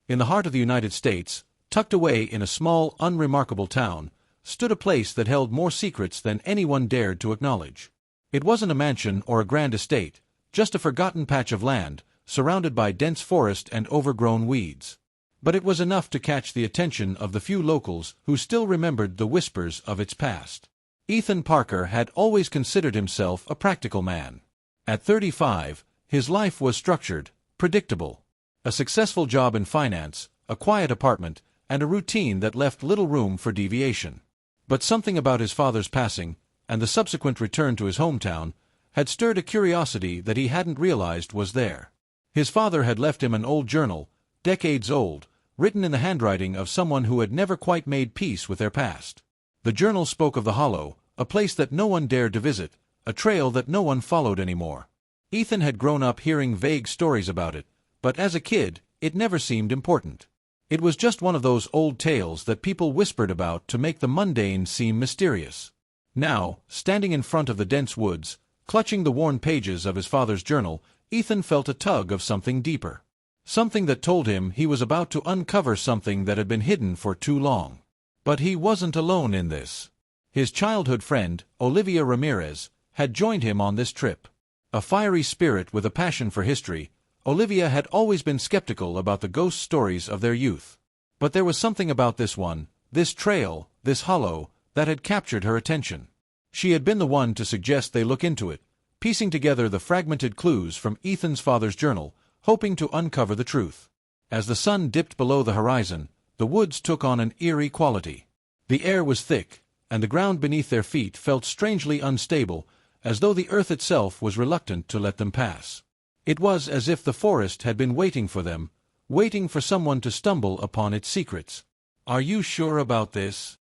In the heart of the United States, tucked away in a small, unremarkable town, stood a place that held more secrets than anyone dared to acknowledge. It wasn't a mansion or a grand estate, just a forgotten patch of land, surrounded by dense forest and overgrown weeds. But it was enough to catch the attention of the few locals who still remembered the whispers of its past. Ethan Parker had always considered himself a practical man. At 35, his life was structured, predictable. A successful job in finance, a quiet apartment, and a routine that left little room for deviation. But something about his father's passing, and the subsequent return to his hometown, had stirred a curiosity that he hadn't realized was there. His father had left him an old journal, decades old, written in the handwriting of someone who had never quite made peace with their past. The journal spoke of the Hollow, a place that no one dared to visit, a trail that no one followed anymore. Ethan had grown up hearing vague stories about it, but as a kid, it never seemed important. It was just one of those old tales that people whispered about to make the mundane seem mysterious. Now, standing in front of the dense woods, clutching the worn pages of his father's journal, Ethan felt a tug of something deeper. Something that told him he was about to uncover something that had been hidden for too long. But he wasn't alone in this. His childhood friend, Olivia Ramirez, had joined him on this trip. A fiery spirit with a passion for history, Olivia had always been skeptical about the ghost stories of their youth. But there was something about this one, this trail, this hollow, that had captured her attention. She had been the one to suggest they look into it, piecing together the fragmented clues from Ethan's father's journal, hoping to uncover the truth. As the sun dipped below the horizon, the woods took on an eerie quality. The air was thick, and the ground beneath their feet felt strangely unstable, as though the earth itself was reluctant to let them pass. It was as if the forest had been waiting for them, waiting for someone to stumble upon its secrets. "Are you sure about this?"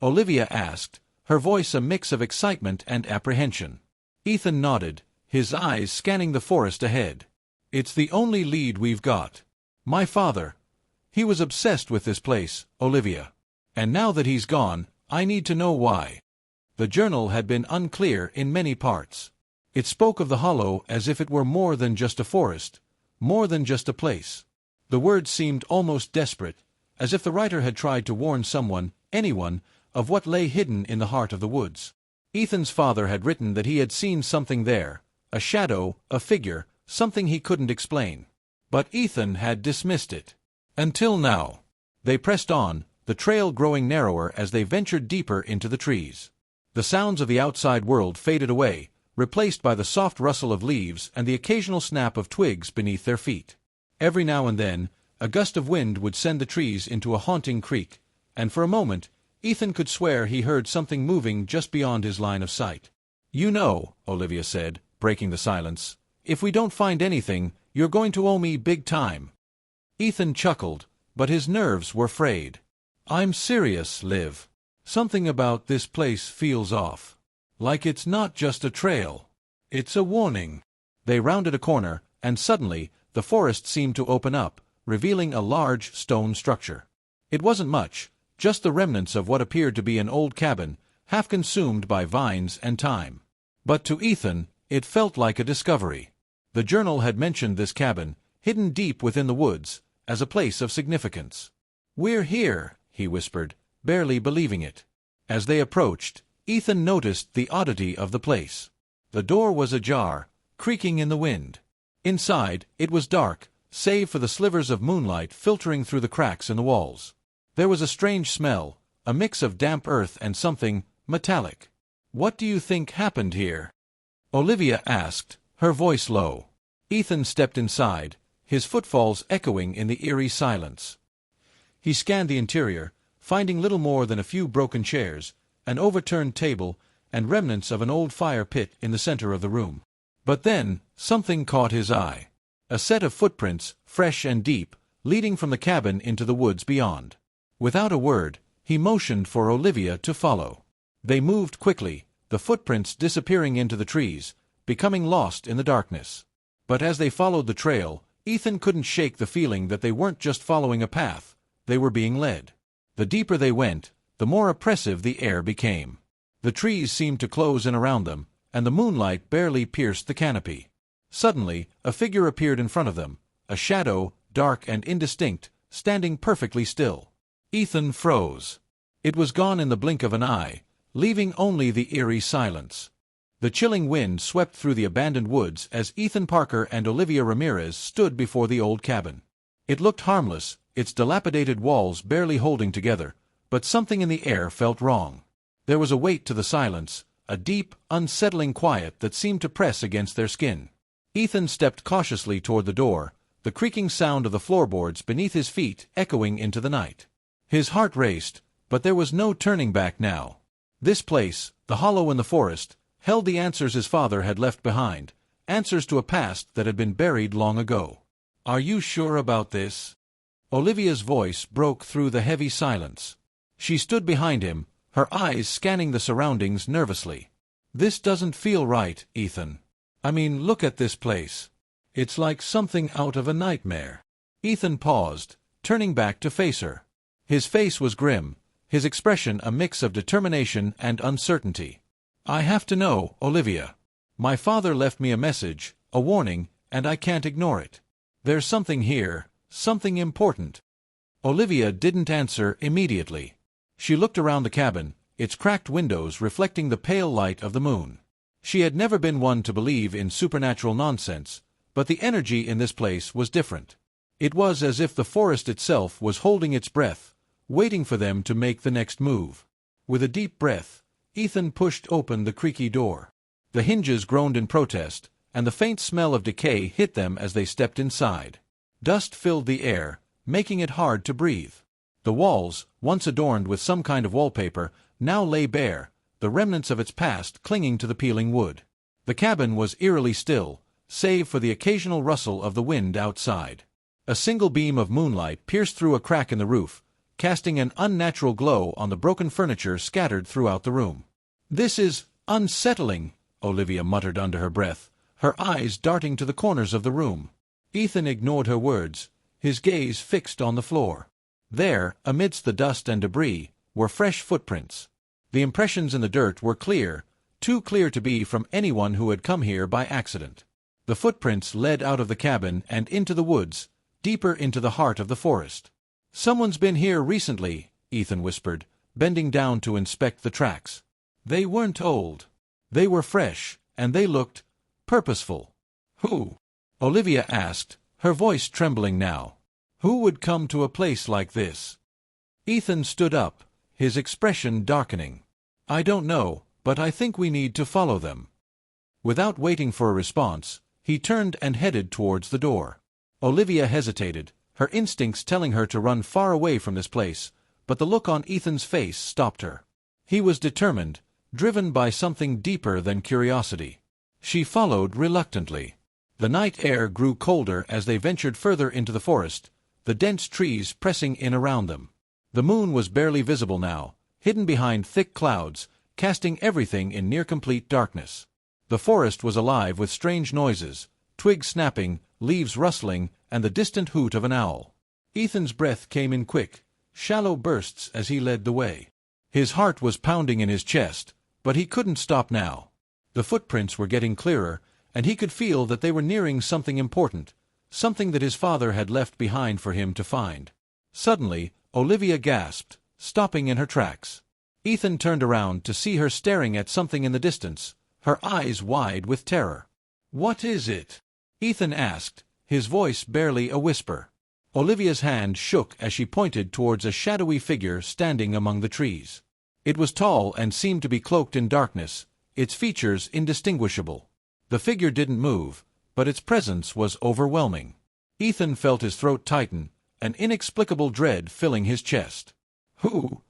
Olivia asked, her voice a mix of excitement and apprehension. Ethan nodded, his eyes scanning the forest ahead. "It's the only lead we've got. My father, he was obsessed with this place, Olivia. And now that he's gone, I need to know why." The journal had been unclear in many parts. It spoke of the hollow as if it were more than just a forest, more than just a place. The words seemed almost desperate, as if the writer had tried to warn someone, anyone, of what lay hidden in the heart of the woods. Ethan's father had written that he had seen something there, a shadow, a figure, something he couldn't explain. But Ethan had dismissed it. Until now. They pressed on, the trail growing narrower as they ventured deeper into the trees. The sounds of the outside world faded away, replaced by the soft rustle of leaves and the occasional snap of twigs beneath their feet. Every now and then, a gust of wind would send the trees into a haunting creak, and for a moment, Ethan could swear he heard something moving just beyond his line of sight. "You know," Olivia said, breaking the silence, "if we don't find anything, you're going to owe me big time." Ethan chuckled, but his nerves were frayed. "I'm serious, Liv. Something about this place feels off. Like it's not just a trail. It's a warning." They rounded a corner, and suddenly, the forest seemed to open up, revealing a large stone structure. It wasn't much, just the remnants of what appeared to be an old cabin, half consumed by vines and time. But to Ethan, it felt like a discovery. The journal had mentioned this cabin, hidden deep within the woods, as a place of significance. "We're here," he whispered, barely believing it. As they approached, Ethan noticed the oddity of the place. The door was ajar, creaking in the wind. Inside, it was dark, save for the slivers of moonlight filtering through the cracks in the walls. There was a strange smell, a mix of damp earth and something metallic. "What do you think happened here?" Olivia asked, her voice low. Ethan stepped inside, his footfalls echoing in the eerie silence. He scanned the interior, finding little more than a few broken chairs, an overturned table, and remnants of an old fire pit in the center of the room. But then, something caught his eye. A set of footprints, fresh and deep, leading from the cabin into the woods beyond. Without a word, he motioned for Olivia to follow. They moved quickly, the footprints disappearing into the trees, becoming lost in the darkness. But as they followed the trail, Ethan couldn't shake the feeling that they weren't just following a path, they were being led. The deeper they went, the more oppressive the air became. The trees seemed to close in around them, and the moonlight barely pierced the canopy. Suddenly, a figure appeared in front of them, a shadow, dark and indistinct, standing perfectly still. Ethan froze. It was gone in the blink of an eye, leaving only the eerie silence. The chilling wind swept through the abandoned woods as Ethan Parker and Olivia Ramirez stood before the old cabin. It looked harmless, its dilapidated walls barely holding together, but something in the air felt wrong. There was a weight to the silence, a deep, unsettling quiet that seemed to press against their skin. Ethan stepped cautiously toward the door, the creaking sound of the floorboards beneath his feet echoing into the night. His heart raced, but there was no turning back now. This place, the hollow in the forest, held the answers his father had left behind, answers to a past that had been buried long ago. "Are you sure about this?" Olivia's voice broke through the heavy silence. She stood behind him, her eyes scanning the surroundings nervously. "This doesn't feel right, Ethan. I mean, look at this place. It's like something out of a nightmare." Ethan paused, turning back to face her. His face was grim, his expression a mix of determination and uncertainty. "I have to know, Olivia. My father left me a message, a warning, and I can't ignore it. There's something here, something important." Olivia didn't answer immediately. She looked around the cabin, its cracked windows reflecting the pale light of the moon. She had never been one to believe in supernatural nonsense, but the energy in this place was different. It was as if the forest itself was holding its breath, waiting for them to make the next move. With a deep breath, Ethan pushed open the creaky door. The hinges groaned in protest, and the faint smell of decay hit them as they stepped inside. Dust filled the air, making it hard to breathe. The walls, once adorned with some kind of wallpaper, now lay bare, the remnants of its past clinging to the peeling wood. The cabin was eerily still, save for the occasional rustle of the wind outside. A single beam of moonlight pierced through a crack in the roof, casting an unnatural glow on the broken furniture scattered throughout the room. "This is unsettling," Olivia muttered under her breath, her eyes darting to the corners of the room. Ethan ignored her words, his gaze fixed on the floor. There, amidst the dust and debris, were fresh footprints. The impressions in the dirt were clear, too clear to be from anyone who had come here by accident. The footprints led out of the cabin and into the woods, deeper into the heart of the forest. "Someone's been here recently," Ethan whispered, bending down to inspect the tracks. They weren't old. They were fresh, and they looked purposeful. "Who?" Olivia asked, her voice trembling now. "Who would come to a place like this?" Ethan stood up, his expression darkening. "I don't know, but I think we need to follow them." Without waiting for a response, he turned and headed towards the door. Olivia hesitated, her instincts telling her to run far away from this place, but the look on Ethan's face stopped her. He was determined, driven by something deeper than curiosity. She followed reluctantly. The night air grew colder as they ventured further into the forest, the dense trees pressing in around them. The moon was barely visible now, hidden behind thick clouds, casting everything in near-complete darkness. The forest was alive with strange noises, twigs snapping, leaves rustling, and the distant hoot of an owl. Ethan's breath came in quick, shallow bursts as he led the way. His heart was pounding in his chest, but he couldn't stop now. The footprints were getting clearer, and he could feel that they were nearing something important, something that his father had left behind for him to find. Suddenly, Olivia gasped, stopping in her tracks. Ethan turned around to see her staring at something in the distance, her eyes wide with terror. "What is it?" Ethan asked, his voice barely a whisper. Olivia's hand shook as she pointed towards a shadowy figure standing among the trees. It was tall and seemed to be cloaked in darkness, its features indistinguishable. The figure didn't move, but its presence was overwhelming. Ethan felt his throat tighten, an inexplicable dread filling his chest. Who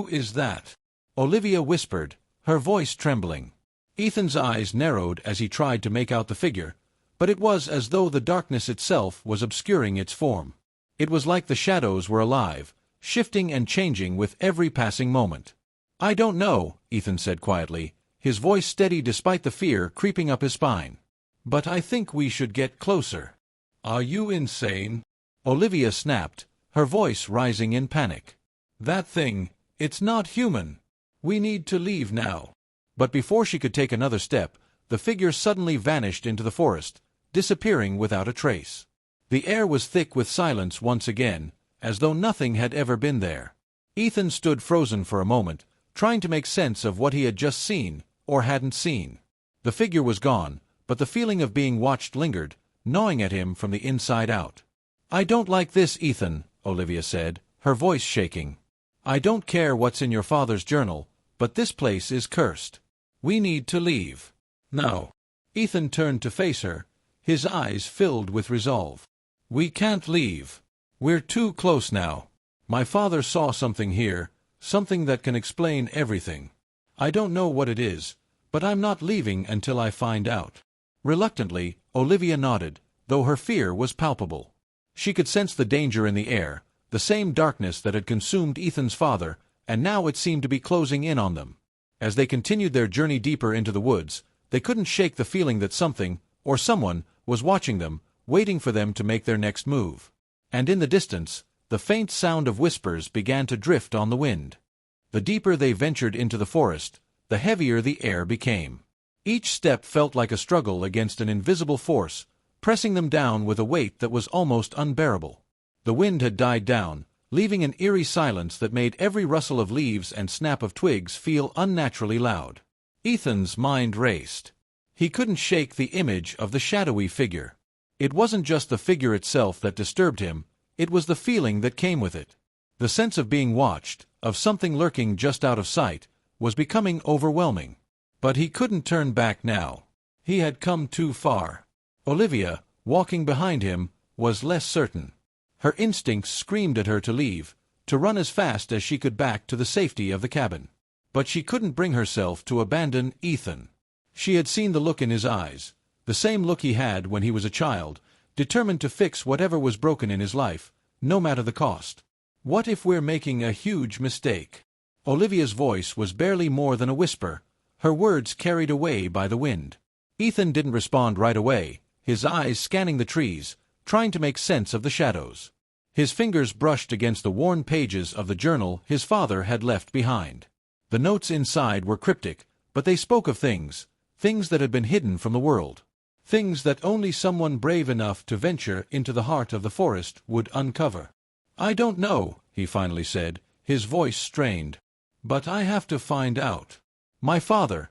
is that?" Olivia whispered, her voice trembling. Ethan's eyes narrowed as he tried to make out the figure, but it was as though the darkness itself was obscuring its form. It was like the shadows were alive, shifting and changing with every passing moment. "I don't know," Ethan said quietly, his voice steady despite the fear creeping up his spine. "But I think we should get closer." "Are you insane?" Olivia snapped, her voice rising in panic. "That thing, it's not human. We need to leave now." But before she could take another step, the figure suddenly vanished into the forest, disappearing without a trace. The air was thick with silence once again, as though nothing had ever been there. Ethan stood frozen for a moment, trying to make sense of what he had just seen, or hadn't seen. The figure was gone, but the feeling of being watched lingered, gnawing at him from the inside out. "I don't like this, Ethan," Olivia said, her voice shaking. "I don't care what's in your father's journal, but this place is cursed. We need to leave. Now." Ethan turned to face her, his eyes filled with resolve. "We can't leave. We're too close now. My father saw something here, something that can explain everything. I don't know what it is, but I'm not leaving until I find out." Reluctantly, Olivia nodded, though her fear was palpable. She could sense the danger in the air, the same darkness that had consumed Ethan's father, and now it seemed to be closing in on them. As they continued their journey deeper into the woods, they couldn't shake the feeling that something, or someone, was watching them, waiting for them to make their next move. And in the distance, the faint sound of whispers began to drift on the wind. The deeper they ventured into the forest, the heavier the air became. Each step felt like a struggle against an invisible force, pressing them down with a weight that was almost unbearable. The wind had died down, leaving an eerie silence that made every rustle of leaves and snap of twigs feel unnaturally loud. Ethan's mind raced. He couldn't shake the image of the shadowy figure. It wasn't just the figure itself that disturbed him, it was the feeling that came with it. The sense of being watched, of something lurking just out of sight, was becoming overwhelming. But he couldn't turn back now. He had come too far. Olivia, walking behind him, was less certain. Her instincts screamed at her to leave, to run as fast as she could back to the safety of the cabin. But she couldn't bring herself to abandon Ethan. She had seen the look in his eyes, the same look he had when he was a child, determined to fix whatever was broken in his life, no matter the cost. "What if we're making a huge mistake?" Olivia's voice was barely more than a whisper, her words carried away by the wind. Ethan didn't respond right away, his eyes scanning the trees, trying to make sense of the shadows. His fingers brushed against the worn pages of the journal his father had left behind. The notes inside were cryptic, but they spoke of things that had been hidden from the world. Things that only someone brave enough to venture into the heart of the forest would uncover. "I don't know," he finally said, his voice strained. "But I have to find out. My father,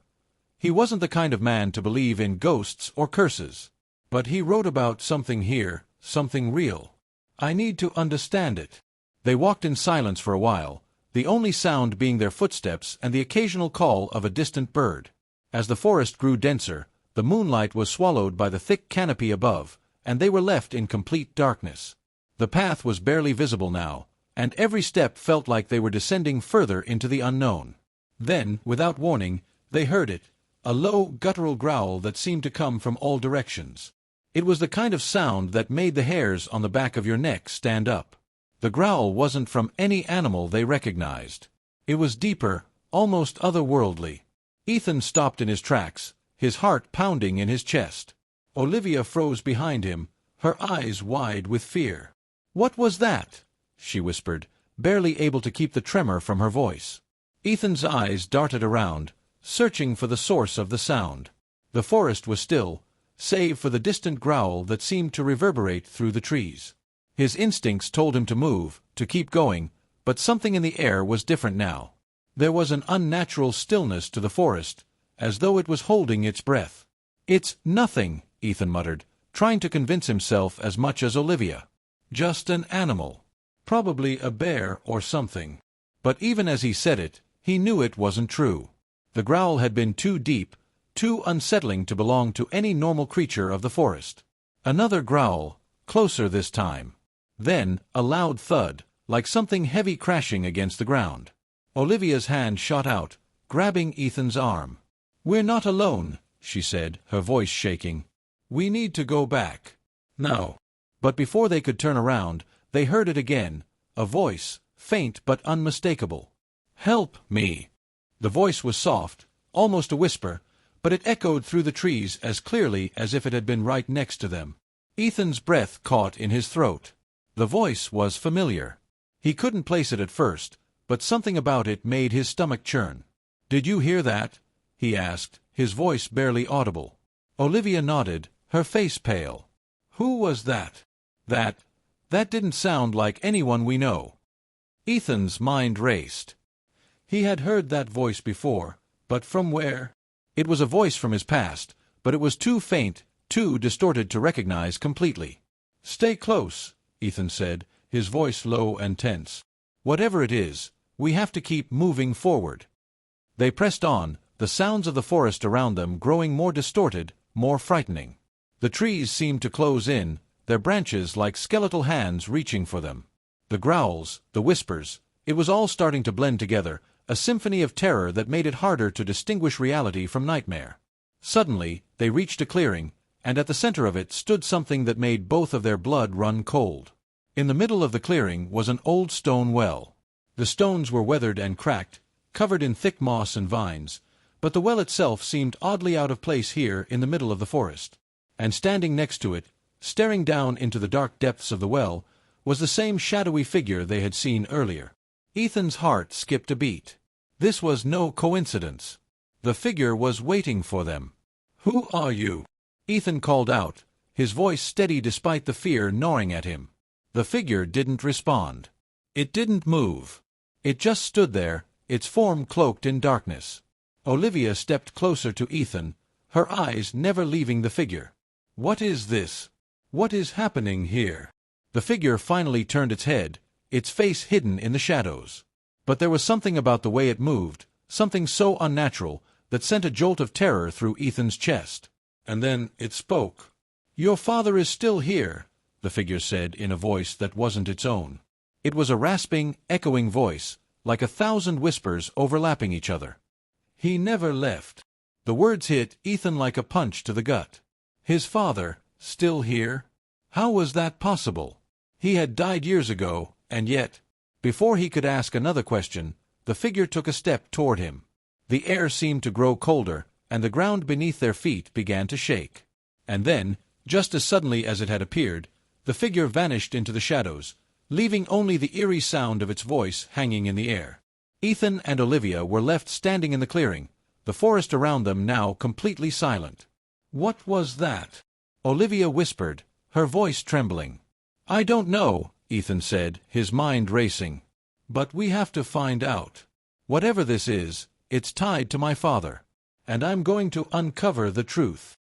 he wasn't the kind of man to believe in ghosts or curses. But he wrote about something here, something real. I need to understand it." They walked in silence for a while, the only sound being their footsteps and the occasional call of a distant bird. As the forest grew denser, the moonlight was swallowed by the thick canopy above, and they were left in complete darkness. The path was barely visible now, and every step felt like they were descending further into the unknown. Then, without warning, they heard it, a low, guttural growl that seemed to come from all directions. It was the kind of sound that made the hairs on the back of your neck stand up. The growl wasn't from any animal they recognized. It was deeper, almost otherworldly. Ethan stopped in his tracks, his heart pounding in his chest. Olivia froze behind him, her eyes wide with fear. "What was that?" she whispered, barely able to keep the tremor from her voice. Ethan's eyes darted around, searching for the source of the sound. The forest was still, save for the distant growl that seemed to reverberate through the trees. His instincts told him to move, to keep going, but something in the air was different now. There was an unnatural stillness to the forest, as though it was holding its breath. "It's nothing," Ethan muttered, trying to convince himself as much as Olivia. "Just an animal. Probably a bear or something." But even as he said it, he knew it wasn't true. The growl had been too deep, too unsettling to belong to any normal creature of the forest. Another growl, closer this time. Then, a loud thud, like something heavy crashing against the ground. Olivia's hand shot out, grabbing Ethan's arm. "We're not alone," she said, her voice shaking. "We need to go back. Now." But before they could turn around, they heard it again, a voice, faint but unmistakable. "Help me." The voice was soft, almost a whisper, but it echoed through the trees as clearly as if it had been right next to them. Ethan's breath caught in his throat. The voice was familiar. He couldn't place it at first, but something about it made his stomach churn. "Did you hear that?" he asked, his voice barely audible. Olivia nodded, her face pale. "Who was that?" That didn't sound like anyone we know. Ethan's mind raced. He had heard that voice before, but from where? It was a voice from his past, but it was too faint, too distorted to recognize completely. "Stay close," Ethan said, his voice low and tense. "Whatever it is, we have to keep moving forward." They pressed on, the sounds of the forest around them growing more distorted, more frightening. The trees seemed to close in, their branches like skeletal hands reaching for them. The growls, the whispers, it was all starting to blend together, a symphony of terror that made it harder to distinguish reality from nightmare. Suddenly, they reached a clearing, and at the center of it stood something that made both of their blood run cold. In the middle of the clearing was an old stone well. The stones were weathered and cracked, covered in thick moss and vines, but the well itself seemed oddly out of place here in the middle of the forest. And standing next to it, staring down into the dark depths of the well, was the same shadowy figure they had seen earlier. Ethan's heart skipped a beat. This was no coincidence. The figure was waiting for them. "Who are you?" Ethan called out, his voice steady despite the fear gnawing at him. The figure didn't respond. It didn't move. It just stood there, its form cloaked in darkness. Olivia stepped closer to Ethan, her eyes never leaving the figure. "What is this? What is happening here?" The figure finally turned its head, its face hidden in the shadows. But there was something about the way it moved, something so unnatural, that sent a jolt of terror through Ethan's chest. And then it spoke. "Your father is still here," the figure said in a voice that wasn't its own. It was a rasping, echoing voice, like 1,000 whispers overlapping each other. "He never left." The words hit Ethan like a punch to the gut. His father, still here? How was that possible? He had died years ago, and yet... Before he could ask another question, the figure took a step toward him. The air seemed to grow colder, and the ground beneath their feet began to shake. And then, just as suddenly as it had appeared, the figure vanished into the shadows, leaving only the eerie sound of its voice hanging in the air. Ethan and Olivia were left standing in the clearing, the forest around them now completely silent. "What was that?" Olivia whispered, her voice trembling. "I don't know," Ethan said, his mind racing. "But we have to find out. Whatever this is, it's tied to my father. And I'm going to uncover the truth."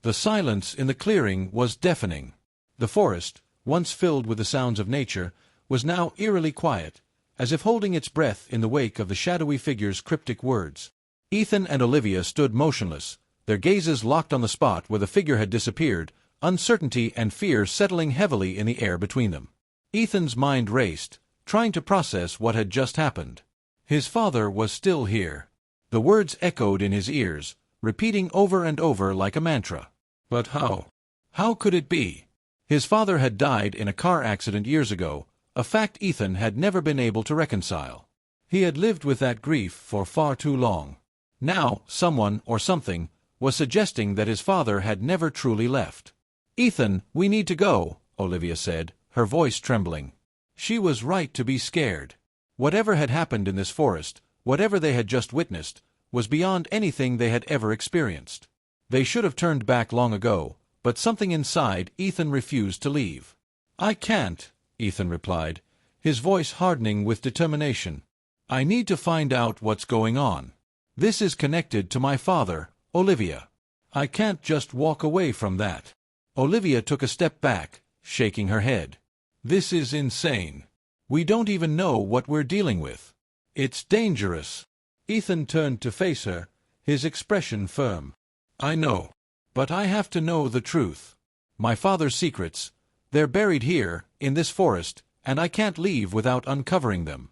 The silence in the clearing was deafening. The forest, once filled with the sounds of nature, was now eerily quiet, as if holding its breath in the wake of the shadowy figure's cryptic words. Ethan and Olivia stood motionless, their gazes locked on the spot where the figure had disappeared, uncertainty and fear settling heavily in the air between them. Ethan's mind raced, trying to process what had just happened. His father was still here. The words echoed in his ears, repeating over and over like a mantra. But how? How could it be? His father had died in a car accident years ago, a fact Ethan had never been able to reconcile. He had lived with that grief for far too long. Now, someone, or something, was suggesting that his father had never truly left. "Ethan, we need to go," Olivia said, her voice trembling. She was right to be scared. Whatever had happened in this forest, whatever they had just witnessed, was beyond anything they had ever experienced. They should have turned back long ago, but something inside Ethan refused to leave. "I can't," Ethan replied, his voice hardening with determination. "I need to find out what's going on. This is connected to my father, Olivia. I can't just walk away from that." Olivia took a step back, shaking her head. "This is insane. We don't even know what we're dealing with. It's dangerous." Ethan turned to face her, his expression firm. "I know. But I have to know the truth. My father's secrets, they're buried here, in this forest, and I can't leave without uncovering them."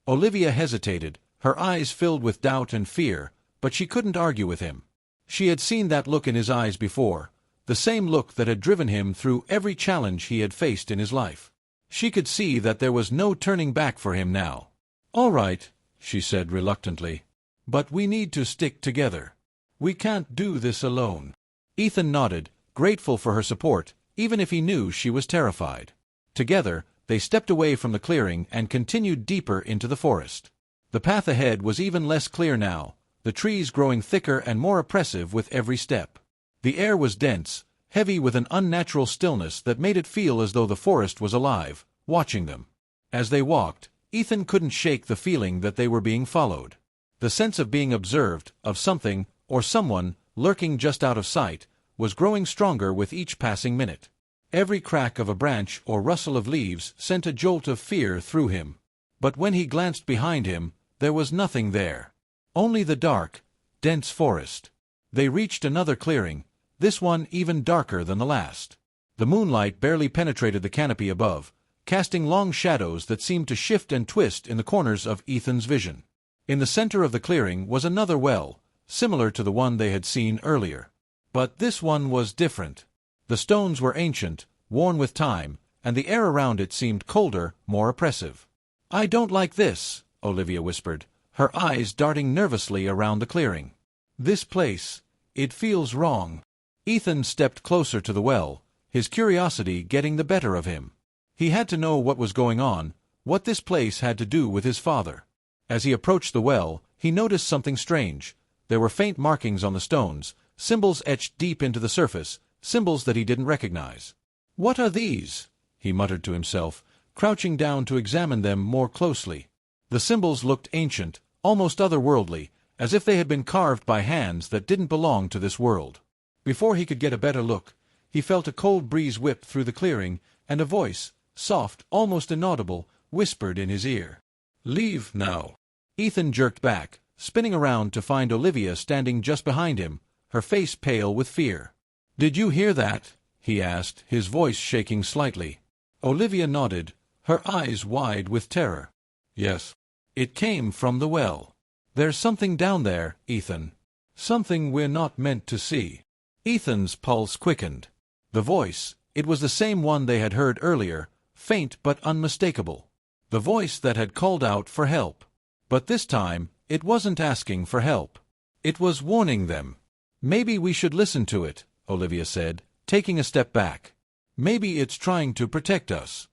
Olivia hesitated, her eyes filled with doubt and fear, but she couldn't argue with him. She had seen that look in his eyes before, the same look that had driven him through every challenge he had faced in his life. She could see that there was no turning back for him now. "All right," she said reluctantly. "But we need to stick together. We can't do this alone." Ethan nodded, grateful for her support, even if he knew she was terrified. Together, they stepped away from the clearing and continued deeper into the forest. The path ahead was even less clear now, the trees growing thicker and more oppressive with every step. The air was dense, heavy with an unnatural stillness that made it feel as though the forest was alive, watching them. As they walked, Ethan couldn't shake the feeling that they were being followed. The sense of being observed, of something, or someone, lurking just out of sight, was growing stronger with each passing minute. Every crack of a branch or rustle of leaves sent a jolt of fear through him. But when he glanced behind him, there was nothing there. Only the dark, dense forest. They reached another clearing, this one even darker than the last. The moonlight barely penetrated the canopy above, casting long shadows that seemed to shift and twist in the corners of Ethan's vision. In the center of the clearing was another well, similar to the one they had seen earlier. But this one was different. The stones were ancient, worn with time, and the air around it seemed colder, more oppressive. "I don't like this," Olivia whispered, her eyes darting nervously around the clearing. "This place, it feels wrong." Ethan stepped closer to the well, his curiosity getting the better of him. He had to know what was going on, what this place had to do with his father. As he approached the well, he noticed something strange. There were faint markings on the stones, symbols etched deep into the surface, symbols that he didn't recognize. "What are these?" he muttered to himself, crouching down to examine them more closely. The symbols looked ancient, almost otherworldly, as if they had been carved by hands that didn't belong to this world. Before he could get a better look, he felt a cold breeze whip through the clearing, and a voice, soft, almost inaudible, whispered in his ear. "Leave now." Ethan jerked back, spinning around to find Olivia standing just behind him, her face pale with fear. "Did you hear that?" he asked, his voice shaking slightly. Olivia nodded, her eyes wide with terror. "Yes. It came from the well. There's something down there, Ethan. Something we're not meant to see." Ethan's pulse quickened. The voice, it was the same one they had heard earlier, faint but unmistakable. The voice that had called out for help. But this time, it wasn't asking for help. It was warning them. "Maybe we should listen to it," Olivia said, taking a step back. "Maybe it's trying to protect us."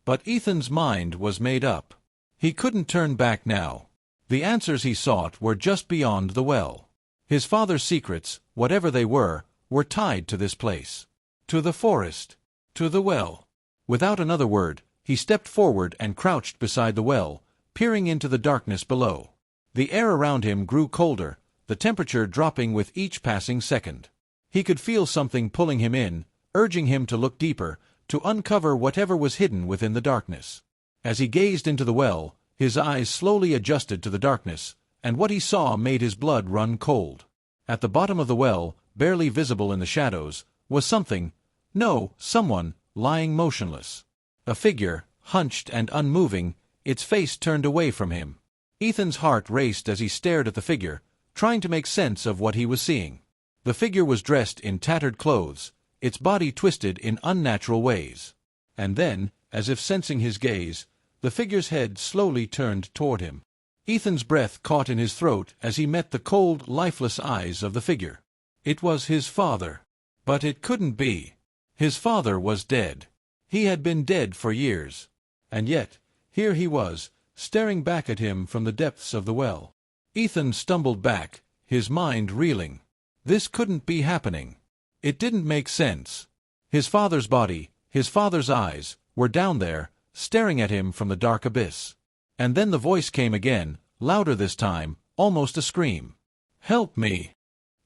But Ethan's mind was made up. He couldn't turn back now. The answers he sought were just beyond the well. His father's secrets, whatever they were tied to this place. To the forest. To the well. Without another word, he stepped forward and crouched beside the well, peering into the darkness below. The air around him grew colder, the temperature dropping with each passing second. He could feel something pulling him in, urging him to look deeper, to uncover whatever was hidden within the darkness. As he gazed into the well, his eyes slowly adjusted to the darkness, and what he saw made his blood run cold. At the bottom of the well, barely visible in the shadows, was someone, lying motionless. A figure, hunched and unmoving, its face turned away from him. Ethan's heart raced as he stared at the figure, trying to make sense of what he was seeing. The figure was dressed in tattered clothes, its body twisted in unnatural ways. And then, as if sensing his gaze, the figure's head slowly turned toward him. Ethan's breath caught in his throat as he met the cold, lifeless eyes of the figure. It was his father. But it couldn't be. His father was dead. He had been dead for years. And yet, here he was, staring back at him from the depths of the well. Ethan stumbled back, his mind reeling. This couldn't be happening. It didn't make sense. His father's body, his father's eyes, were down there, staring at him from the dark abyss. And then the voice came again, louder this time, almost a scream. "Help me!"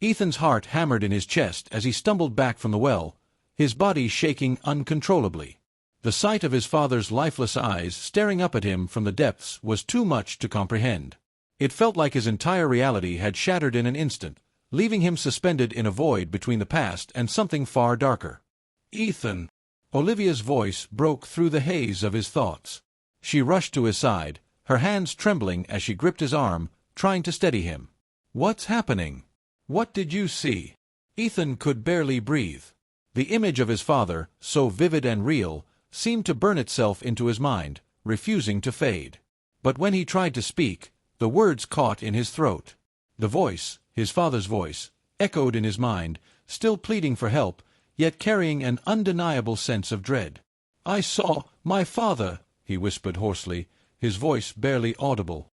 Ethan's heart hammered in his chest as he stumbled back from the well, his body shaking uncontrollably. The sight of his father's lifeless eyes staring up at him from the depths was too much to comprehend. It felt like his entire reality had shattered in an instant, leaving him suspended in a void between the past and something far darker. "Ethan!" Olivia's voice broke through the haze of his thoughts. She rushed to his side, her hands trembling as she gripped his arm, trying to steady him. "What's happening? What did you see?" Ethan could barely breathe. The image of his father, so vivid and real, seemed to burn itself into his mind, refusing to fade. But when he tried to speak, the words caught in his throat. The voice, his father's voice, echoed in his mind, still pleading for help, yet carrying an undeniable sense of dread. "I saw my father," he whispered hoarsely, his voice barely audible.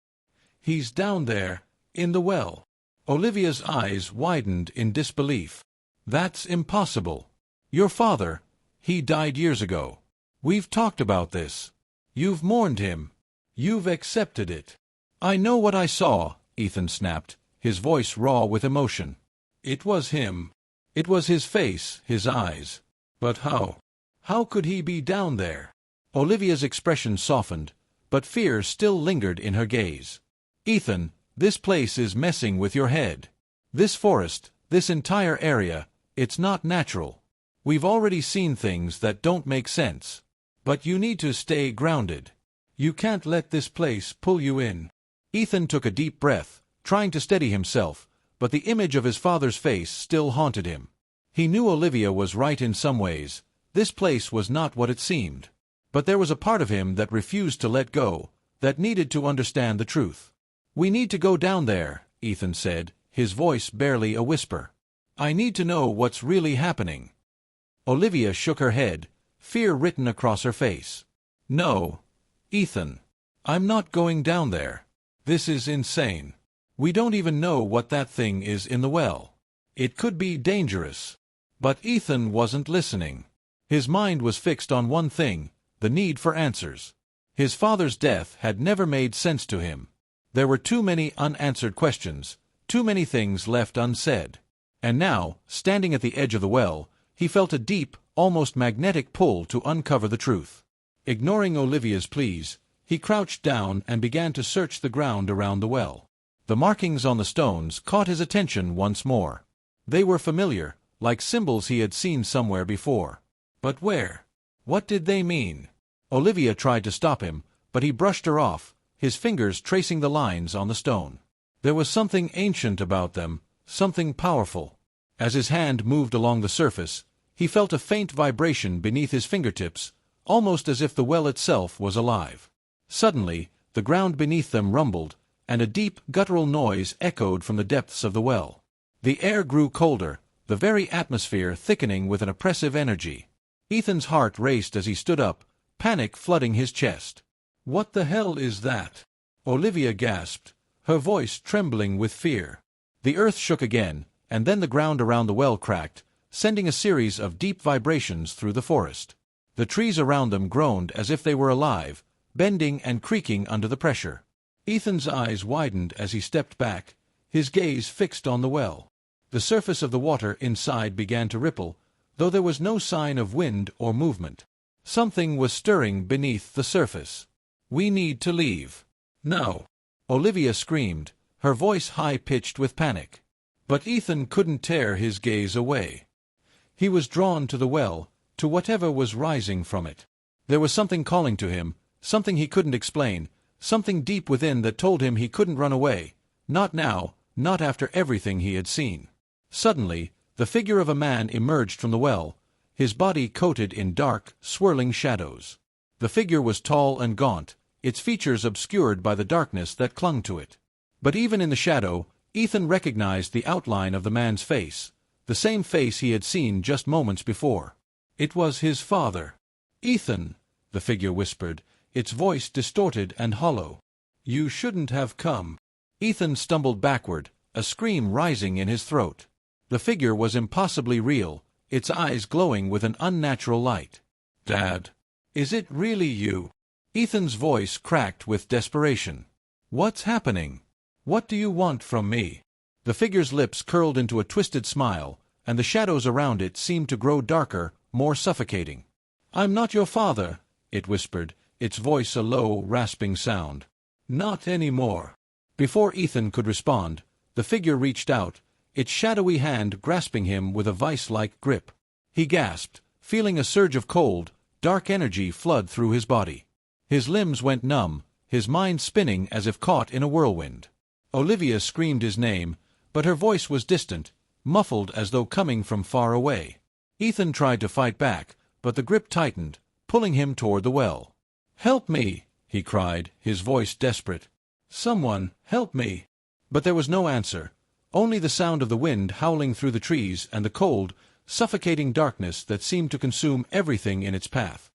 "He's down there, in the well." Olivia's eyes widened in disbelief. "That's impossible." Your father, he died years ago. We've talked about this. You've mourned him. You've accepted it. I know what I saw, Ethan snapped, his voice raw with emotion. It was him. It was his face, his eyes. But how? How could he be down there? Olivia's expression softened, but fear still lingered in her gaze. Ethan, this place is messing with your head. This forest, this entire area, it's not natural. We've already seen things that don't make sense. But you need to stay grounded. You can't let this place pull you in. Ethan took a deep breath, trying to steady himself, but the image of his father's face still haunted him. He knew Olivia was right in some ways. This place was not what it seemed. But there was a part of him that refused to let go, that needed to understand the truth. We need to go down there, Ethan said, his voice barely a whisper. I need to know what's really happening. Olivia shook her head, fear written across her face. No, Ethan. I'm not going down there. This is insane. We don't even know what that thing is in the well. It could be dangerous. But Ethan wasn't listening. His mind was fixed on one thing, the need for answers. His father's death had never made sense to him. There were too many unanswered questions, too many things left unsaid. And now, standing at the edge of the well, he felt a deep, almost magnetic pull to uncover the truth. Ignoring Olivia's pleas, he crouched down and began to search the ground around the well. The markings on the stones caught his attention once more. They were familiar, like symbols he had seen somewhere before. But where? What did they mean? Olivia tried to stop him, but he brushed her off, his fingers tracing the lines on the stone. There was something ancient about them, something powerful. As his hand moved along the surface, he felt a faint vibration beneath his fingertips, almost as if the well itself was alive. Suddenly, the ground beneath them rumbled, and a deep, guttural noise echoed from the depths of the well. The air grew colder, the very atmosphere thickening with an oppressive energy. Ethan's heart raced as he stood up, panic flooding his chest. What the hell is that? Olivia gasped, her voice trembling with fear. The earth shook again, and then the ground around the well cracked, sending a series of deep vibrations through the forest. The trees around them groaned as if they were alive, bending and creaking under the pressure. Ethan's eyes widened as he stepped back, his gaze fixed on the well. The surface of the water inside began to ripple, though there was no sign of wind or movement. Something was stirring beneath the surface. We need to leave. Now. Olivia screamed, her voice high-pitched with panic. But Ethan couldn't tear his gaze away. He was drawn to the well, to whatever was rising from it. There was something calling to him, something he couldn't explain, something deep within that told him he couldn't run away. Not now, not after everything he had seen. Suddenly, the figure of a man emerged from the well, his body coated in dark, swirling shadows. The figure was tall and gaunt, its features obscured by the darkness that clung to it. But even in the shadow, Ethan recognized the outline of the man's face, the same face he had seen just moments before. It was his father. "Ethan," the figure whispered, its voice distorted and hollow. "You shouldn't have come." Ethan stumbled backward, a scream rising in his throat. The figure was impossibly real, its eyes glowing with an unnatural light. "Dad, is it really you?" Ethan's voice cracked with desperation. "What's happening? What do you want from me?" The figure's lips curled into a twisted smile, and the shadows around it seemed to grow darker, more suffocating. "I'm not your father," it whispered, its voice a low, rasping sound. "Not anymore." Before Ethan could respond, the figure reached out, its shadowy hand grasping him with a vice-like grip. He gasped, feeling a surge of cold, dark energy flood through his body. His limbs went numb, his mind spinning as if caught in a whirlwind. Olivia screamed his name, but her voice was distant, muffled as though coming from far away. Ethan tried to fight back, but the grip tightened, pulling him toward the well. "Help me!" he cried, his voice desperate. "Someone, help me!" But there was no answer, only the sound of the wind howling through the trees and the cold, suffocating darkness that seemed to consume everything in its path.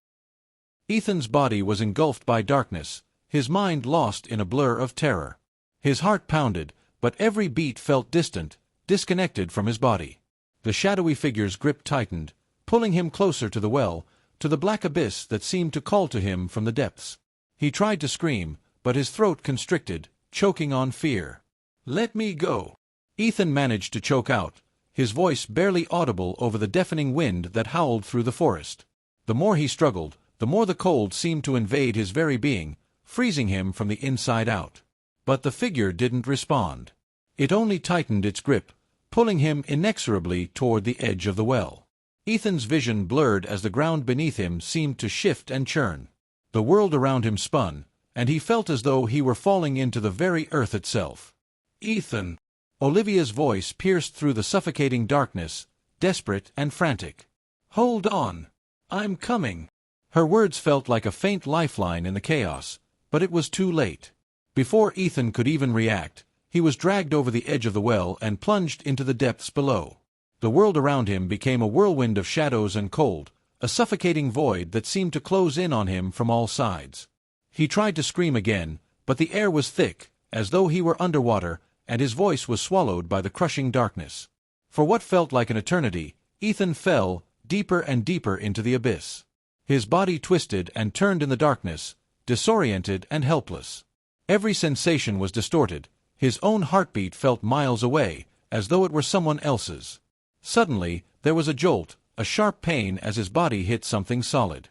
Ethan's body was engulfed by darkness, his mind lost in a blur of terror. His heart pounded, but every beat felt distant, disconnected from his body. The shadowy figure's grip tightened, pulling him closer to the well, to the black abyss that seemed to call to him from the depths. He tried to scream, but his throat constricted, choking on fear. "Let me go!" Ethan managed to choke out, his voice barely audible over the deafening wind that howled through the forest. The more he struggled, the more the cold seemed to invade his very being, freezing him from the inside out. But the figure didn't respond. It only tightened its grip, pulling him inexorably toward the edge of the well. Ethan's vision blurred as the ground beneath him seemed to shift and churn. The world around him spun, and he felt as though he were falling into the very earth itself. "Ethan!" Olivia's voice pierced through the suffocating darkness, desperate and frantic. "Hold on! I'm coming!" Her words felt like a faint lifeline in the chaos, but it was too late. Before Ethan could even react, he was dragged over the edge of the well and plunged into the depths below. The world around him became a whirlwind of shadows and cold, a suffocating void that seemed to close in on him from all sides. He tried to scream again, but the air was thick, as though he were underwater, and his voice was swallowed by the crushing darkness. For what felt like an eternity, Ethan fell, deeper and deeper into the abyss. His body twisted and turned in the darkness, disoriented and helpless. Every sensation was distorted. His own heartbeat felt miles away, as though it were someone else's. Suddenly, there was a jolt, a sharp pain as his body hit something solid.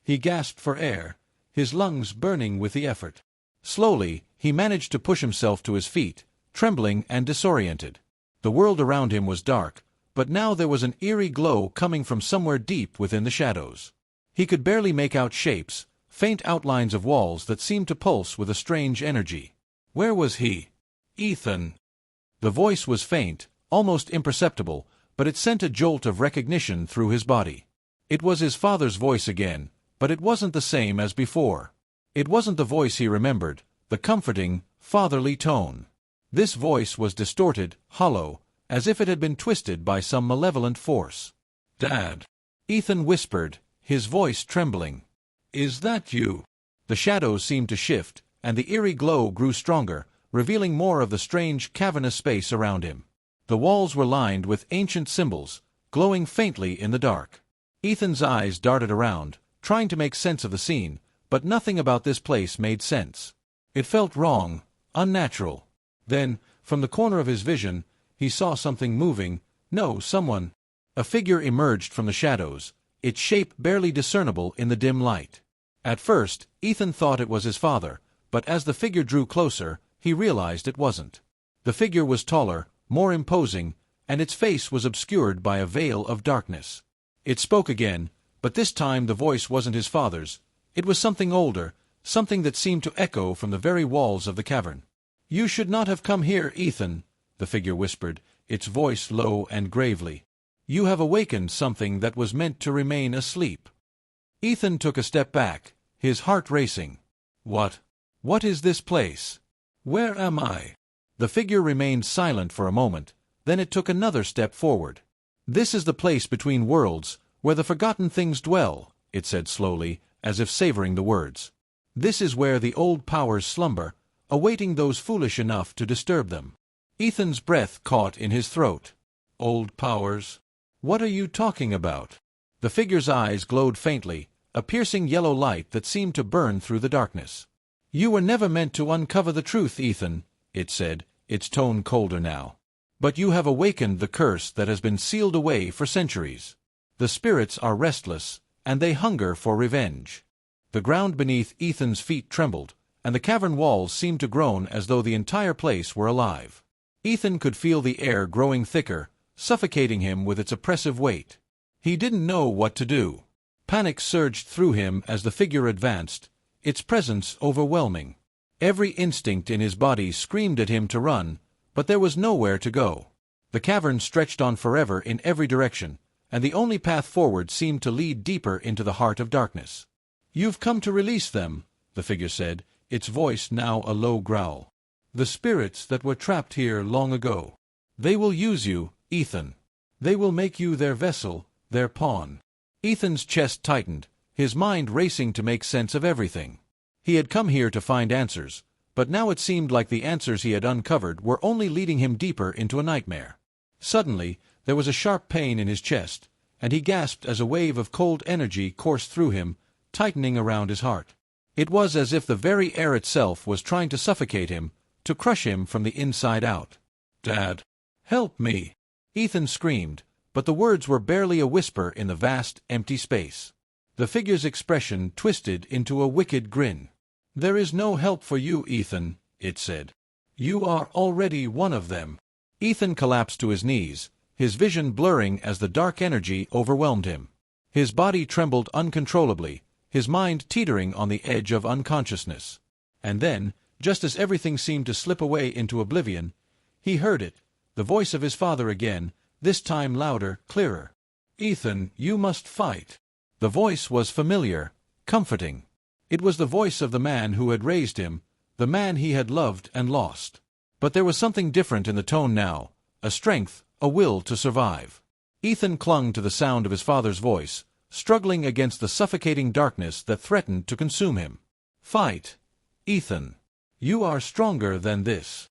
He gasped for air, his lungs burning with the effort. Slowly, he managed to push himself to his feet, trembling and disoriented. The world around him was dark, but now there was an eerie glow coming from somewhere deep within the shadows. He could barely make out shapes, faint outlines of walls that seemed to pulse with a strange energy. Where was he? "Ethan!" The voice was faint, almost imperceptible, but it sent a jolt of recognition through his body. It was his father's voice again, but it wasn't the same as before. It wasn't the voice he remembered, the comforting, fatherly tone. This voice was distorted, hollow, as if it had been twisted by some malevolent force. "Dad!" Ethan whispered, his voice trembling. "Is that you?" The shadows seemed to shift, and the eerie glow grew stronger, revealing more of the strange, cavernous space around him. The walls were lined with ancient symbols, glowing faintly in the dark. Ethan's eyes darted around, trying to make sense of the scene, but nothing about this place made sense. It felt wrong, unnatural. Then, from the corner of his vision, he saw something moving. No, someone. A figure emerged from the shadows, its shape barely discernible in the dim light. At first, Ethan thought it was his father, but as the figure drew closer, he realized it wasn't. The figure was taller, more imposing, and its face was obscured by a veil of darkness. It spoke again, but this time the voice wasn't his father's. It was something older, something that seemed to echo from the very walls of the cavern. "You should not have come here, Ethan," the figure whispered, its voice low and gravely. "You have awakened something that was meant to remain asleep." Ethan took a step back, his heart racing. What is this place? Where am I?" The figure remained silent for a moment, then it took another step forward. "This is the place between worlds, where the forgotten things dwell," it said slowly, as if savoring the words. "This is where the old powers slumber, awaiting those foolish enough to disturb them." Ethan's breath caught in his throat. "Old powers? What are you talking about?" The figure's eyes glowed faintly, a piercing yellow light that seemed to burn through the darkness. "You were never meant to uncover the truth, Ethan," it said, its tone colder now. "But you have awakened the curse that has been sealed away for centuries. The spirits are restless, and they hunger for revenge." The ground beneath Ethan's feet trembled, and the cavern walls seemed to groan as though the entire place were alive. Ethan could feel the air growing thicker, suffocating him with its oppressive weight. He didn't know what to do. Panic surged through him as the figure advanced, its presence overwhelming. Every instinct in his body screamed at him to run, but there was nowhere to go. The cavern stretched on forever in every direction, and the only path forward seemed to lead deeper into the heart of darkness. "You've come to release them," the figure said, its voice now a low growl. "The spirits that were trapped here long ago. They will use you, Ethan. They will make you their vessel, their pawn." Ethan's chest tightened, his mind racing to make sense of everything. He had come here to find answers, but now it seemed like the answers he had uncovered were only leading him deeper into a nightmare. Suddenly, there was a sharp pain in his chest, and he gasped as a wave of cold energy coursed through him, tightening around his heart. It was as if the very air itself was trying to suffocate him, to crush him from the inside out. "Dad, help me!" Ethan screamed, but the words were barely a whisper in the vast, empty space. The figure's expression twisted into a wicked grin. "There is no help for you, Ethan," it said. "You are already one of them." Ethan collapsed to his knees, his vision blurring as the dark energy overwhelmed him. His body trembled uncontrollably, his mind teetering on the edge of unconsciousness. And then, just as everything seemed to slip away into oblivion, he heard it, the voice of his father again, this time louder, clearer. "Ethan, you must fight." The voice was familiar, comforting. It was the voice of the man who had raised him, the man he had loved and lost. But there was something different in the tone now, a strength, a will to survive. Ethan clung to the sound of his father's voice, struggling against the suffocating darkness that threatened to consume him. "Fight, Ethan. You are stronger than this."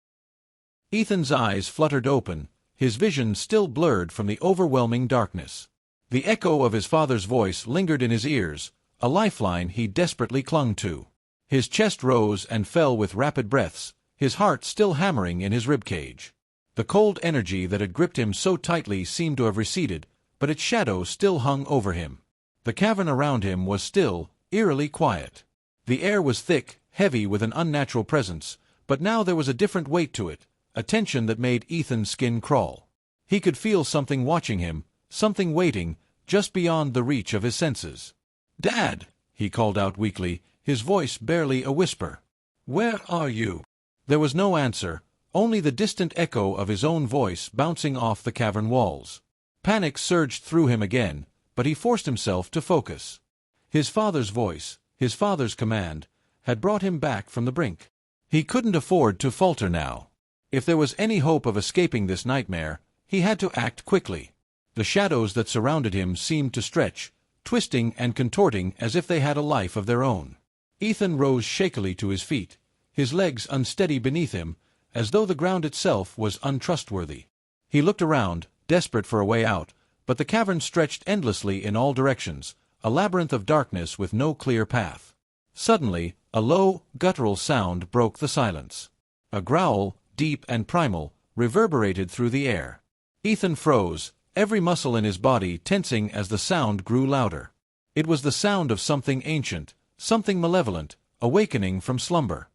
Ethan's eyes fluttered open, his vision still blurred from the overwhelming darkness. The echo of his father's voice lingered in his ears, a lifeline he desperately clung to. His chest rose and fell with rapid breaths, his heart still hammering in his ribcage. The cold energy that had gripped him so tightly seemed to have receded, but its shadow still hung over him. The cavern around him was still, eerily quiet. The air was thick, heavy with an unnatural presence, but now there was a different weight to it, a tension that made Ethan's skin crawl. He could feel something watching him, something waiting, just beyond the reach of his senses. "Dad!" he called out weakly, his voice barely a whisper. "Where are you?" There was no answer, only the distant echo of his own voice bouncing off the cavern walls. Panic surged through him again, but he forced himself to focus. His father's voice, his father's command, had brought him back from the brink. He couldn't afford to falter now. If there was any hope of escaping this nightmare, he had to act quickly. The shadows that surrounded him seemed to stretch, twisting and contorting as if they had a life of their own. Ethan rose shakily to his feet, his legs unsteady beneath him, as though the ground itself was untrustworthy. He looked around, desperate for a way out, but the cavern stretched endlessly in all directions, a labyrinth of darkness with no clear path. Suddenly, a low, guttural sound broke the silence. A growl, deep and primal, reverberated through the air. Ethan froze, every muscle in his body tensing as the sound grew louder. It was the sound of something ancient, something malevolent, awakening from slumber.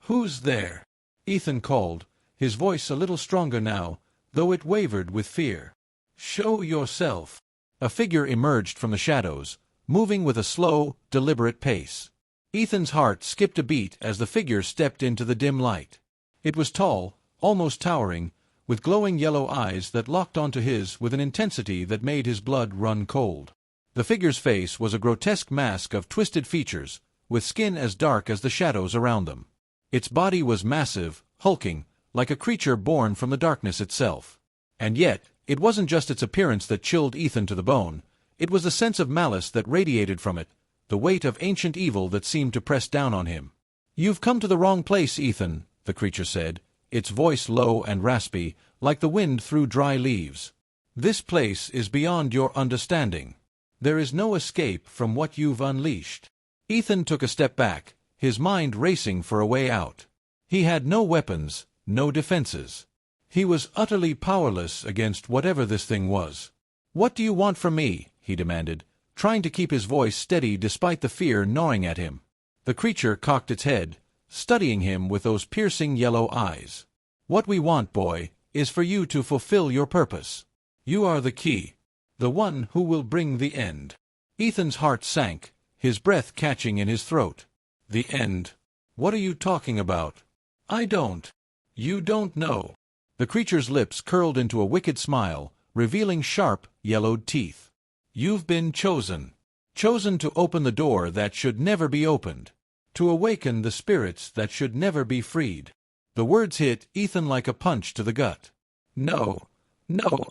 "Who's there?" Ethan called, his voice a little stronger now, though it wavered with fear. "Show yourself." A figure emerged from the shadows, moving with a slow, deliberate pace. Ethan's heart skipped a beat as the figure stepped into the dim light. It was tall, almost towering, with glowing yellow eyes that locked onto his with an intensity that made his blood run cold. The figure's face was a grotesque mask of twisted features, with skin as dark as the shadows around them. Its body was massive, hulking, like a creature born from the darkness itself. And yet, it wasn't just its appearance that chilled Ethan to the bone, it was the sense of malice that radiated from it, the weight of ancient evil that seemed to press down on him. "You've come to the wrong place, Ethan," the creature said, its voice low and raspy, like the wind through dry leaves. "This place is beyond your understanding. There is no escape from what you've unleashed." Ethan took a step back, his mind racing for a way out. He had no weapons, no defenses. He was utterly powerless against whatever this thing was. "What do you want from me?" he demanded, trying to keep his voice steady despite the fear gnawing at him. The creature cocked its head, studying him with those piercing yellow eyes. "What we want, boy, is for you to fulfill your purpose. You are the key, the one who will bring the end." Ethan's heart sank, his breath catching in his throat. "The end? What are you talking about?" "I don't. You don't know." The creature's lips curled into a wicked smile, revealing sharp, yellowed teeth. "You've been chosen. Chosen to open the door that should never be opened. To awaken the spirits that should never be freed." The words hit Ethan like a punch to the gut. No,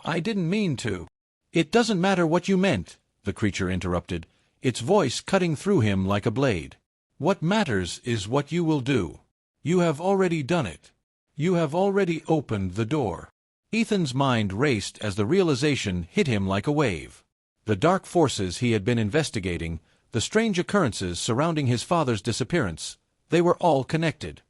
I didn't mean to." "It doesn't matter what you meant," the creature interrupted, its voice cutting through him like a blade. "What matters is what you will do. You have already done it. You have already opened the door." Ethan's mind raced as the realization hit him like a wave. The dark forces he had been investigating, the strange occurrences surrounding his father's disappearance, they were all connected.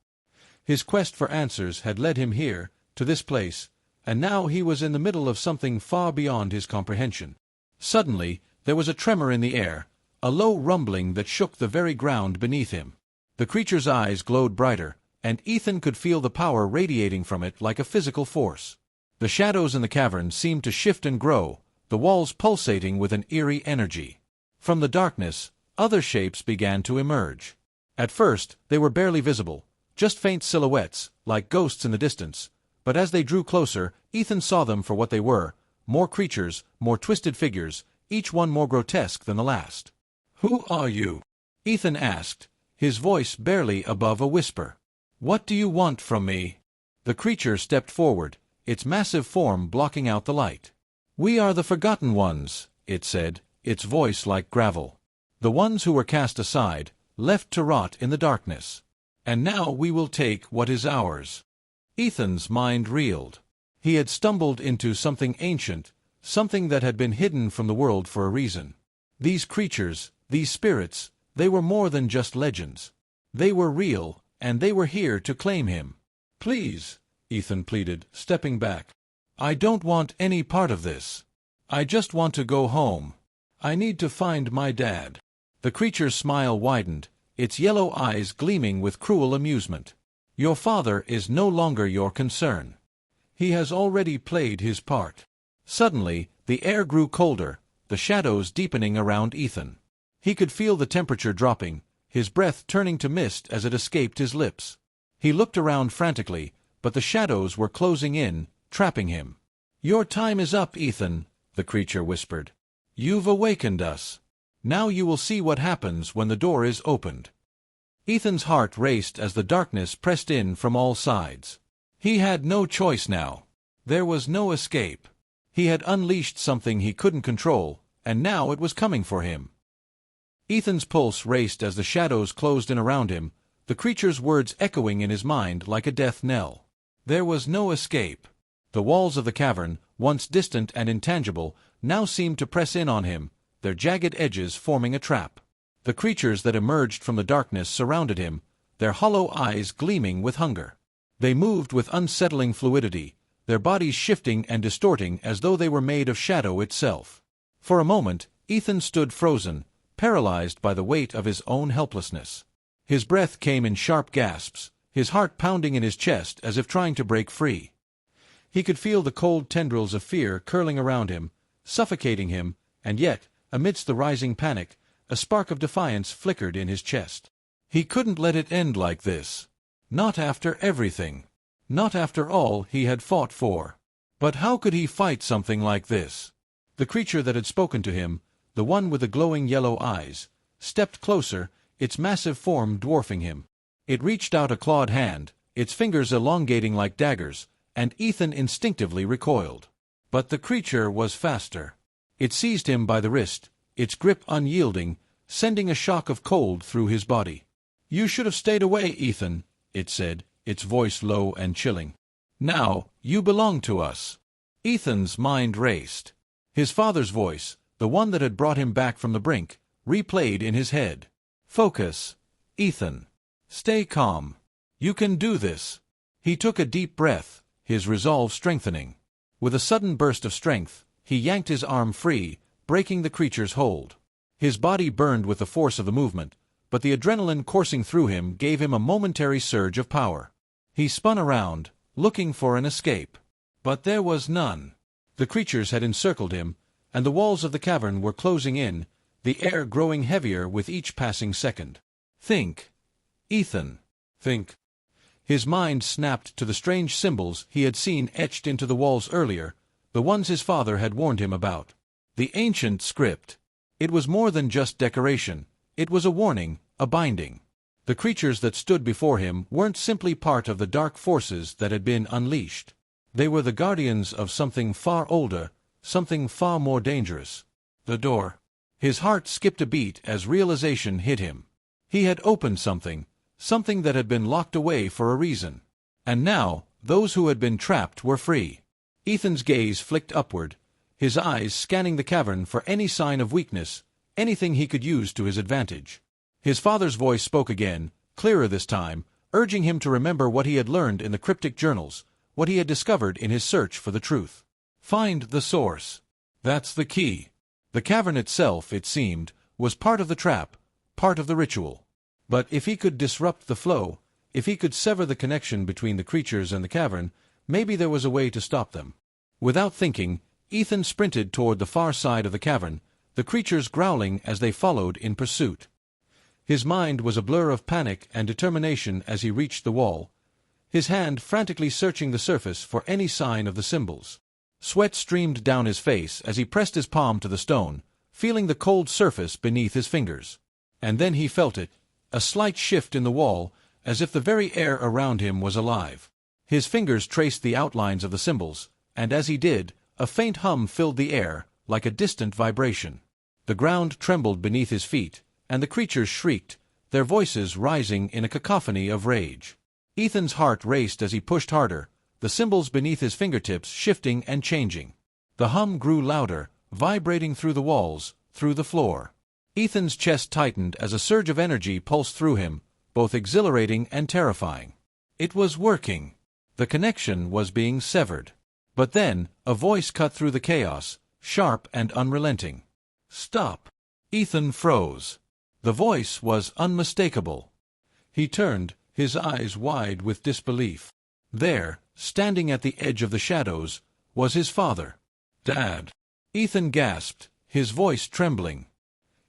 His quest for answers had led him here, to this place, and now he was in the middle of something far beyond his comprehension. Suddenly, there was a tremor in the air, a low rumbling that shook the very ground beneath him. The creature's eyes glowed brighter, and Ethan could feel the power radiating from it like a physical force. The shadows in the cavern seemed to shift and grow, the walls pulsating with an eerie energy. From the darkness, other shapes began to emerge. At first, they were barely visible, just faint silhouettes, like ghosts in the distance, but as they drew closer, Ethan saw them for what they were, more creatures, more twisted figures, each one more grotesque than the last. "Who are you?" Ethan asked, his voice barely above a whisper. "What do you want from me?" The creature stepped forward, its massive form blocking out the light. "We are the Forgotten Ones," it said, its voice like gravel. "The ones who were cast aside, left to rot in the darkness. And now we will take what is ours." Ethan's mind reeled. He had stumbled into something ancient, something that had been hidden from the world for a reason. These creatures, these spirits, they were more than just legends. They were real, and they were here to claim him. "Please," Ethan pleaded, stepping back. "I don't want any part of this. I just want to go home. I need to find my dad." The creature's smile widened, its yellow eyes gleaming with cruel amusement. "Your father is no longer your concern. He has already played his part." Suddenly, the air grew colder, the shadows deepening around Ethan. He could feel the temperature dropping, his breath turning to mist as it escaped his lips. He looked around frantically, but the shadows were closing in, trapping him. "Your time is up, Ethan," the creature whispered. "You've awakened us. Now you will see what happens when the door is opened." Ethan's heart raced as the darkness pressed in from all sides. He had no choice now. There was no escape. He had unleashed something he couldn't control, and now it was coming for him. Ethan's pulse raced as the shadows closed in around him, the creature's words echoing in his mind like a death knell. There was no escape. The walls of the cavern, once distant and intangible, now seemed to press in on him, their jagged edges forming a trap. The creatures that emerged from the darkness surrounded him, their hollow eyes gleaming with hunger. They moved with unsettling fluidity, their bodies shifting and distorting as though they were made of shadow itself. For a moment, Ethan stood frozen, paralyzed by the weight of his own helplessness. His breath came in sharp gasps, his heart pounding in his chest as if trying to break free. He could feel the cold tendrils of fear curling around him, suffocating him, and yet, amidst the rising panic, a spark of defiance flickered in his chest. He couldn't let it end like this. Not after everything. Not after all he had fought for. But how could he fight something like this? The creature that had spoken to him, the one with the glowing yellow eyes, stepped closer, its massive form dwarfing him. It reached out a clawed hand, its fingers elongating like daggers, and Ethan instinctively recoiled. But the creature was faster. It seized him by the wrist, its grip unyielding, sending a shock of cold through his body. "You should have stayed away, Ethan," it said, its voice low and chilling. "Now, you belong to us." Ethan's mind raced. His father's voice, the one that had brought him back from the brink, replayed in his head. "Focus, Ethan. Stay calm. You can do this." He took a deep breath, his resolve strengthening. With a sudden burst of strength, he yanked his arm free, breaking the creature's hold. His body burned with the force of the movement, but the adrenaline coursing through him gave him a momentary surge of power. He spun around, looking for an escape. But there was none. The creatures had encircled him, and the walls of the cavern were closing in, the air growing heavier with each passing second. "Think, Ethan. Think." His mind snapped to the strange symbols he had seen etched into the walls earlier, the ones his father had warned him about. The ancient script. It was more than just decoration. It was a warning, a binding. The creatures that stood before him weren't simply part of the dark forces that had been unleashed. They were the guardians of something far older, something far more dangerous. The door. His heart skipped a beat as realization hit him. He had opened something, something that had been locked away for a reason. And now, those who had been trapped were free. Ethan's gaze flicked upward, his eyes scanning the cavern for any sign of weakness, anything he could use to his advantage. His father's voice spoke again, clearer this time, urging him to remember what he had learned in the cryptic journals, what he had discovered in his search for the truth. Find the source. That's the key. The cavern itself, it seemed, was part of the trap, part of the ritual. But if he could disrupt the flow, if he could sever the connection between the creatures and the cavern, maybe there was a way to stop them. Without thinking, Ethan sprinted toward the far side of the cavern, the creatures growling as they followed in pursuit. His mind was a blur of panic and determination as he reached the wall, his hand frantically searching the surface for any sign of the symbols. Sweat streamed down his face as he pressed his palm to the stone, feeling the cold surface beneath his fingers. And then he felt it, a slight shift in the wall, as if the very air around him was alive. His fingers traced the outlines of the symbols, and as he did, a faint hum filled the air, like a distant vibration. The ground trembled beneath his feet, and the creatures shrieked, their voices rising in a cacophony of rage. Ethan's heart raced as he pushed harder, the symbols beneath his fingertips shifting and changing. The hum grew louder, vibrating through the walls, through the floor. Ethan's chest tightened as a surge of energy pulsed through him, both exhilarating and terrifying. It was working. The connection was being severed. But then, a voice cut through the chaos, sharp and unrelenting. "Stop!" Ethan froze. The voice was unmistakable. He turned, his eyes wide with disbelief. There, standing at the edge of the shadows, was his father. "Dad!" Ethan gasped, his voice trembling.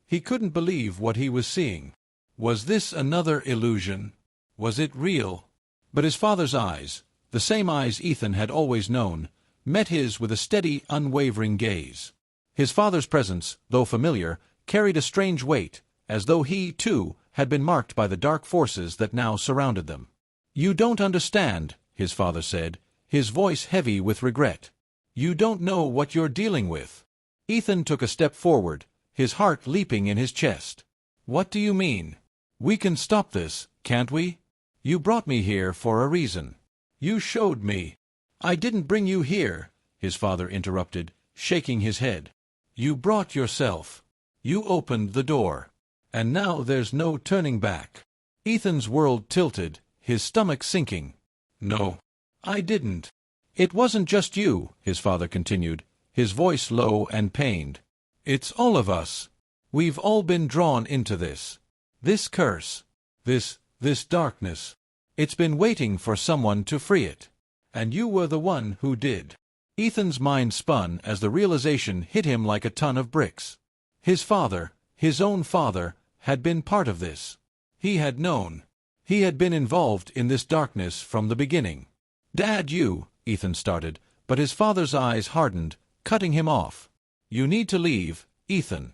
He couldn't believe what he was seeing. Was this another illusion? Was it real? But his father's eyes, the same eyes Ethan had always known, met his with a steady, unwavering gaze. His father's presence, though familiar, carried a strange weight, as though he, too, had been marked by the dark forces that now surrounded them. "You don't understand," his father said, his voice heavy with regret. "You don't know what you're dealing with." Ethan took a step forward, his heart leaping in his chest. "What do you mean? We can stop this, can't we? You brought me here for a reason. You showed me." "I didn't bring you here," his father interrupted, shaking his head. "You brought yourself. You opened the door. And now there's no turning back." Ethan's world tilted, his stomach sinking. "No, I didn't." "It wasn't just you," his father continued, his voice low and pained. "It's all of us. We've all been drawn into this. This curse. This darkness. It's been waiting for someone to free it. And you were the one who did." Ethan's mind spun as the realization hit him like a ton of bricks. His father, his own father, had been part of this. He had known. He had been involved in this darkness from the beginning. "Dad, Ethan started, but his father's eyes hardened, cutting him off. "You need to leave, Ethan.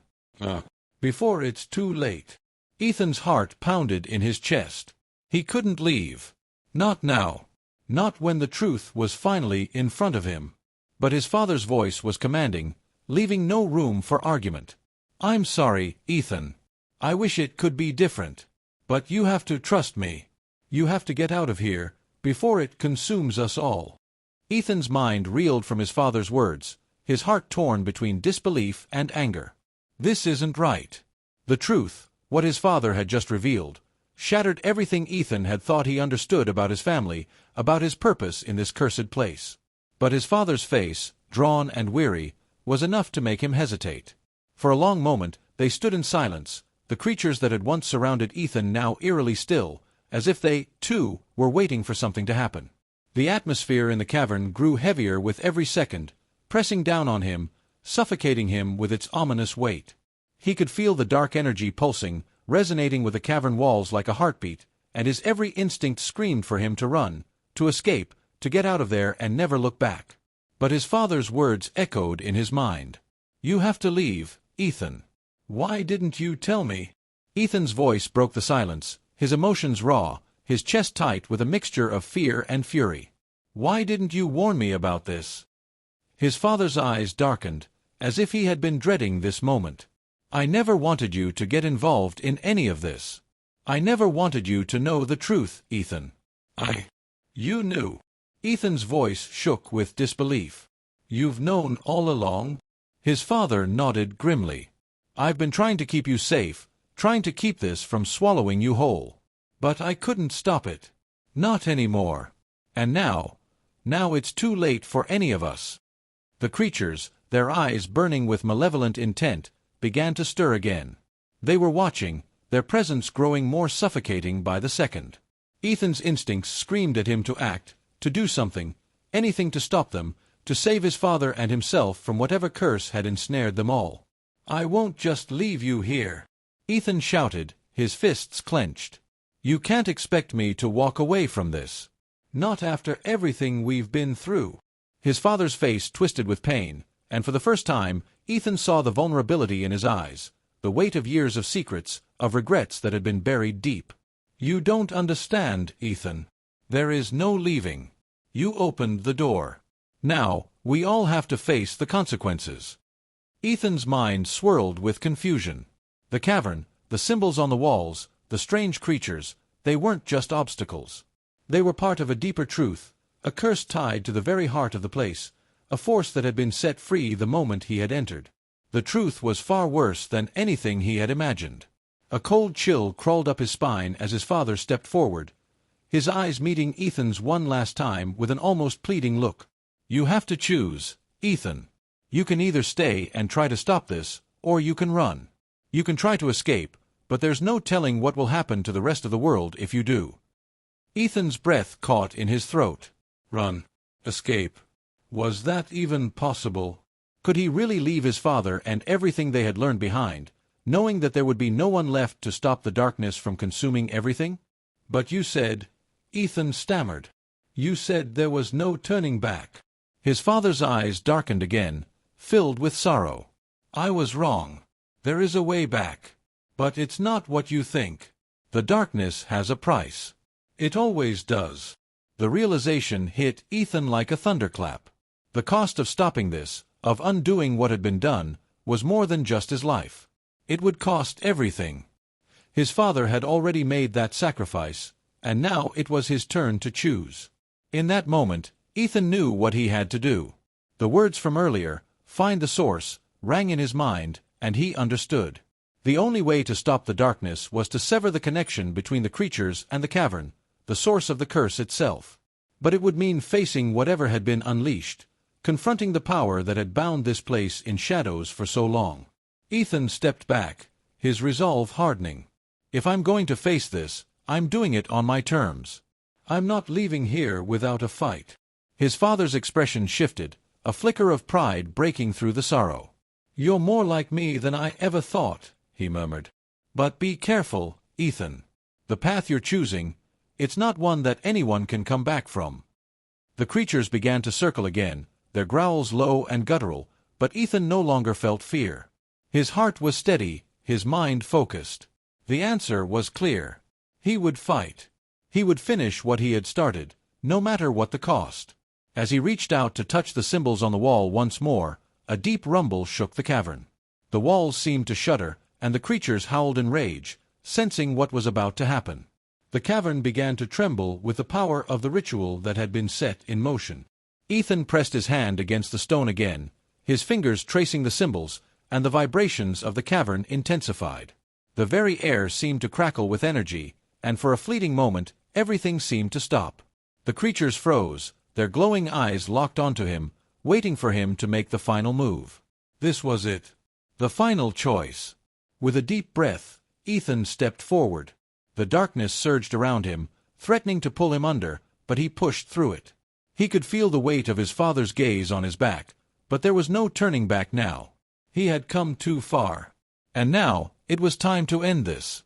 Before it's too late." Ethan's heart pounded in his chest. He couldn't leave. Not now. Not when the truth was finally in front of him. But his father's voice was commanding, leaving no room for argument. "I'm sorry, Ethan. I wish it could be different. But you have to trust me. You have to get out of here, before it consumes us all." Ethan's mind reeled from his father's words, his heart torn between disbelief and anger. This isn't right. The truth, what his father had just revealed, shattered everything Ethan had thought he understood about his family, about his purpose in this cursed place. But his father's face, drawn and weary, was enough to make him hesitate. For a long moment they stood in silence, the creatures that had once surrounded Ethan now eerily still, as if they, too, were waiting for something to happen. The atmosphere in the cavern grew heavier with every second, pressing down on him, suffocating him with its ominous weight. He could feel the dark energy pulsing, resonating with the cavern walls like a heartbeat, and his every instinct screamed for him to run, to escape, to get out of there and never look back. But his father's words echoed in his mind. "You have to leave, Ethan. Why didn't you tell me?" Ethan's voice broke the silence, his emotions raw, his chest tight with a mixture of fear and fury. "Why didn't you warn me about this?" His father's eyes darkened, as if he had been dreading this moment. "I never wanted you to get involved in any of this. I never wanted you to know the truth, Ethan." You knew." Ethan's voice shook with disbelief. "You've known all along?" His father nodded grimly. "I've been trying to keep you safe, trying to keep this from swallowing you whole. But I couldn't stop it. Not anymore. And now it's too late for any of us." The creatures, their eyes burning with malevolent intent, began to stir again. They were watching, their presence growing more suffocating by the second. Ethan's instincts screamed at him to act, to do something, anything to stop them, to save his father and himself from whatever curse had ensnared them all. "I won't just leave you here," Ethan shouted, his fists clenched. "You can't expect me to walk away from this. Not after everything we've been through." His father's face twisted with pain, and for the first time, Ethan saw the vulnerability in his eyes, the weight of years of secrets, of regrets that had been buried deep. "You don't understand, Ethan. There is no leaving. You opened the door. Now, we all have to face the consequences." Ethan's mind swirled with confusion. The cavern, the symbols on the walls, the strange creatures, they weren't just obstacles. They were part of a deeper truth, a curse tied to the very heart of the place, a force that had been set free the moment he had entered. The truth was far worse than anything he had imagined. A cold chill crawled up his spine as his father stepped forward, his eyes meeting Ethan's one last time with an almost pleading look. "You have to choose, Ethan. You can either stay and try to stop this, or you can run. You can try to escape, but there's no telling what will happen to the rest of the world if you do." Ethan's breath caught in his throat. Run. Escape. Was that even possible? Could he really leave his father and everything they had learned behind, knowing that there would be no one left to stop the darkness from consuming everything? "But you said," Ethan stammered. "You said there was no turning back." His father's eyes darkened again, filled with sorrow. "I was wrong. There is a way back. But it's not what you think. The darkness has a price. It always does." The realization hit Ethan like a thunderclap. The cost of stopping this, of undoing what had been done, was more than just his life. It would cost everything. His father had already made that sacrifice, and now it was his turn to choose. In that moment, Ethan knew what he had to do. The words from earlier, "Find the source," rang in his mind, and he understood. The only way to stop the darkness was to sever the connection between the creatures and the cavern, the source of the curse itself. But it would mean facing whatever had been unleashed, confronting the power that had bound this place in shadows for so long. Ethan stepped back, his resolve hardening. "If I'm going to face this, I'm doing it on my terms. I'm not leaving here without a fight." His father's expression shifted, a flicker of pride breaking through the sorrow. "You're more like me than I ever thought," he murmured. "But be careful, Ethan. The path you're choosing, it's not one that anyone can come back from." The creatures began to circle again, their growls low and guttural, but Ethan no longer felt fear. His heart was steady, his mind focused. The answer was clear. He would fight. He would finish what he had started, no matter what the cost. As he reached out to touch the symbols on the wall once more, a deep rumble shook the cavern. The walls seemed to shudder, and the creatures howled in rage, sensing what was about to happen. The cavern began to tremble with the power of the ritual that had been set in motion. Ethan pressed his hand against the stone again, his fingers tracing the symbols, and the vibrations of the cavern intensified. The very air seemed to crackle with energy, and for a fleeting moment, everything seemed to stop. The creatures froze, their glowing eyes locked onto him, waiting for him to make the final move. This was it. The final choice. With a deep breath, Ethan stepped forward. The darkness surged around him, threatening to pull him under, but he pushed through it. He could feel the weight of his father's gaze on his back, but there was no turning back now. He had come too far. And now, it was time to end this.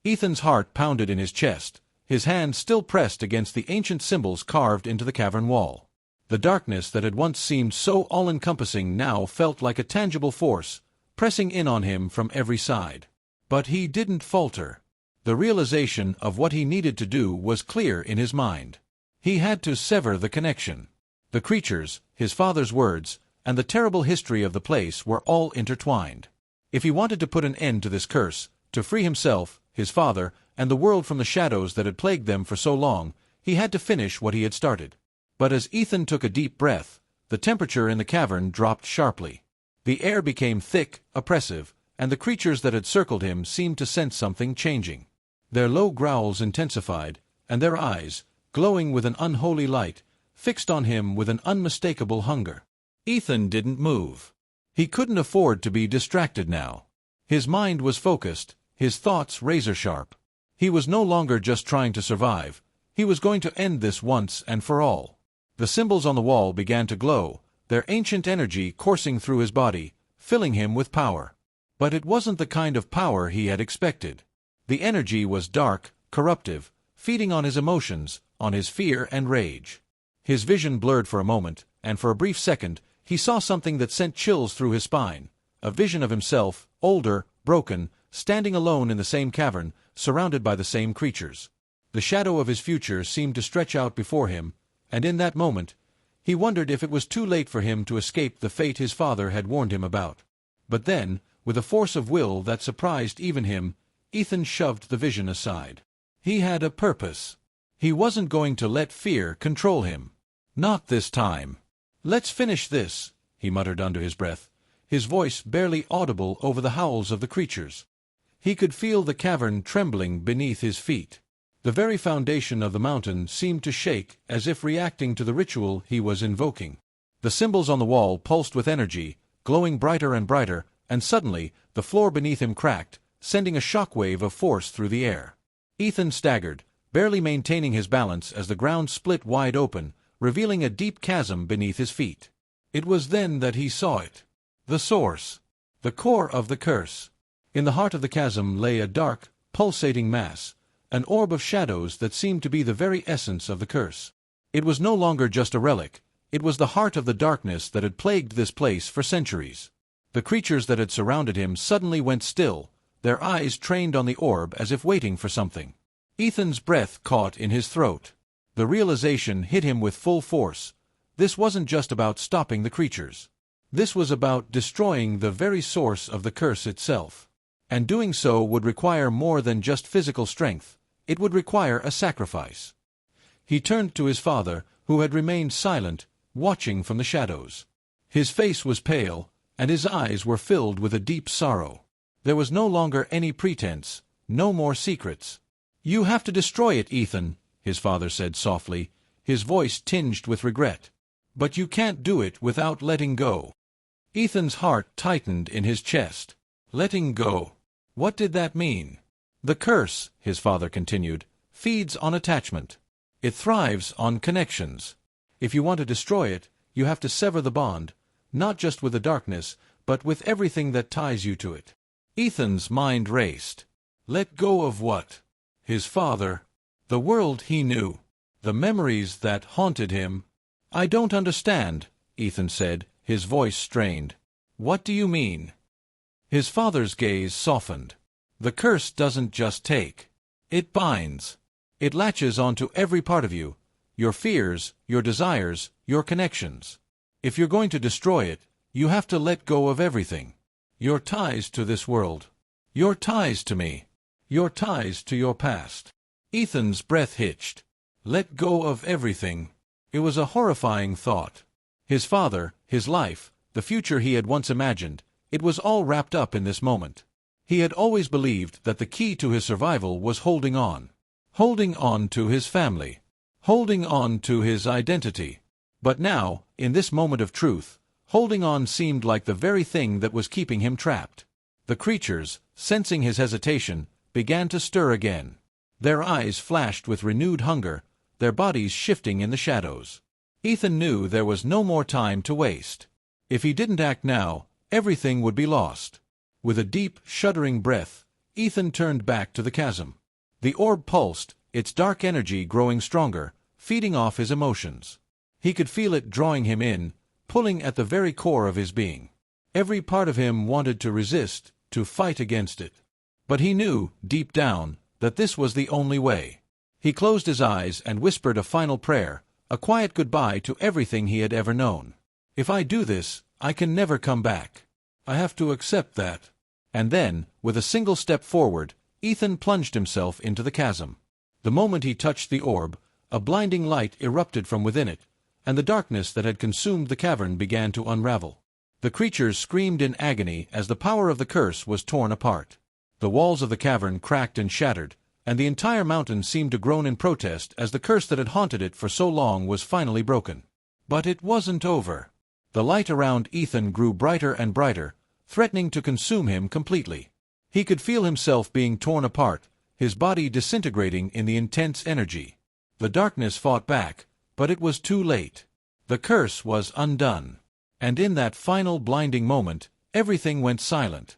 Ethan's heart pounded in his chest, his hand still pressed against the ancient symbols carved into the cavern wall. The darkness that had once seemed so all-encompassing now felt like a tangible force, pressing in on him from every side. But he didn't falter. The realization of what he needed to do was clear in his mind. He had to sever the connection. The creatures, his father's words, and the terrible history of the place were all intertwined. If he wanted to put an end to this curse, to free himself, his father, and the world from the shadows that had plagued them for so long, he had to finish what he had started. But as Ethan took a deep breath, the temperature in the cavern dropped sharply. The air became thick, oppressive, and the creatures that had circled him seemed to sense something changing. Their low growls intensified, and their eyes, glowing with an unholy light, fixed on him with an unmistakable hunger. Ethan didn't move. He couldn't afford to be distracted now. His mind was focused, his thoughts razor-sharp. He was no longer just trying to survive. He was going to end this once and for all. The symbols on the wall began to glow, their ancient energy coursing through his body, filling him with power. But it wasn't the kind of power he had expected. The energy was dark, corruptive, feeding on his emotions, on his fear and rage. His vision blurred for a moment, and for a brief second, he saw something that sent chills through his spine. A vision of himself, older, broken, standing alone in the same cavern, surrounded by the same creatures. The shadow of his future seemed to stretch out before him, and in that moment, he wondered if it was too late for him to escape the fate his father had warned him about. But then, with a force of will that surprised even him, Ethan shoved the vision aside. He had a purpose. He wasn't going to let fear control him. Not this time. "Let's finish this," he muttered under his breath, his voice barely audible over the howls of the creatures. He could feel the cavern trembling beneath his feet. The very foundation of the mountain seemed to shake as if reacting to the ritual he was invoking. The symbols on the wall pulsed with energy, glowing brighter and brighter, and suddenly the floor beneath him cracked, sending a shockwave of force through the air. Ethan staggered, barely maintaining his balance as the ground split wide open, revealing a deep chasm beneath his feet. It was then that he saw it. The source. The core of the curse. In the heart of the chasm lay a dark, pulsating mass, an orb of shadows that seemed to be the very essence of the curse. It was no longer just a relic, it was the heart of the darkness that had plagued this place for centuries. The creatures that had surrounded him suddenly went still, their eyes trained on the orb as if waiting for something. Ethan's breath caught in his throat. The realization hit him with full force. This wasn't just about stopping the creatures. This was about destroying the very source of the curse itself. And doing so would require more than just physical strength. It would require a sacrifice. He turned to his father, who had remained silent, watching from the shadows. His face was pale, and his eyes were filled with a deep sorrow. There was no longer any pretense, no more secrets. "You have to destroy it, Ethan," his father said softly, his voice tinged with regret. "But you can't do it without letting go." Ethan's heart tightened in his chest. Letting go. What did that mean? "The curse," his father continued, "feeds on attachment. It thrives on connections. If you want to destroy it, you have to sever the bond, not just with the darkness, but with everything that ties you to it." Ethan's mind raced. Let go of what? His father. The world he knew. The memories that haunted him. "I don't understand," Ethan said, his voice strained. "What do you mean?" His father's gaze softened. "The curse doesn't just take. It binds. It latches onto every part of you, your fears, your desires, your connections. If you're going to destroy it, you have to let go of everything. Your ties to this world. Your ties to me. Your ties to your past." Ethan's breath hitched. Let go of everything. It was a horrifying thought. His father, his life, the future he had once imagined, it was all wrapped up in this moment. He had always believed that the key to his survival was holding on. Holding on to his family. Holding on to his identity. But now, in this moment of truth, holding on seemed like the very thing that was keeping him trapped. The creatures, sensing his hesitation, began to stir again. Their eyes flashed with renewed hunger, their bodies shifting in the shadows. Ethan knew there was no more time to waste. If he didn't act now, everything would be lost. With a deep, shuddering breath, Ethan turned back to the chasm. The orb pulsed, its dark energy growing stronger, feeding off his emotions. He could feel it drawing him in, pulling at the very core of his being. Every part of him wanted to resist, to fight against it. But he knew, deep down, that this was the only way. He closed his eyes and whispered a final prayer, a quiet goodbye to everything he had ever known. "If I do this, I can never come back. I have to accept that." And then, with a single step forward, Ethan plunged himself into the chasm. The moment he touched the orb, a blinding light erupted from within it, and the darkness that had consumed the cavern began to unravel. The creatures screamed in agony as the power of the curse was torn apart. The walls of the cavern cracked and shattered, and the entire mountain seemed to groan in protest as the curse that had haunted it for so long was finally broken. But it wasn't over. The light around Ethan grew brighter and brighter, threatening to consume him completely. He could feel himself being torn apart, his body disintegrating in the intense energy. The darkness fought back, but it was too late. The curse was undone. And in that final blinding moment, everything went silent.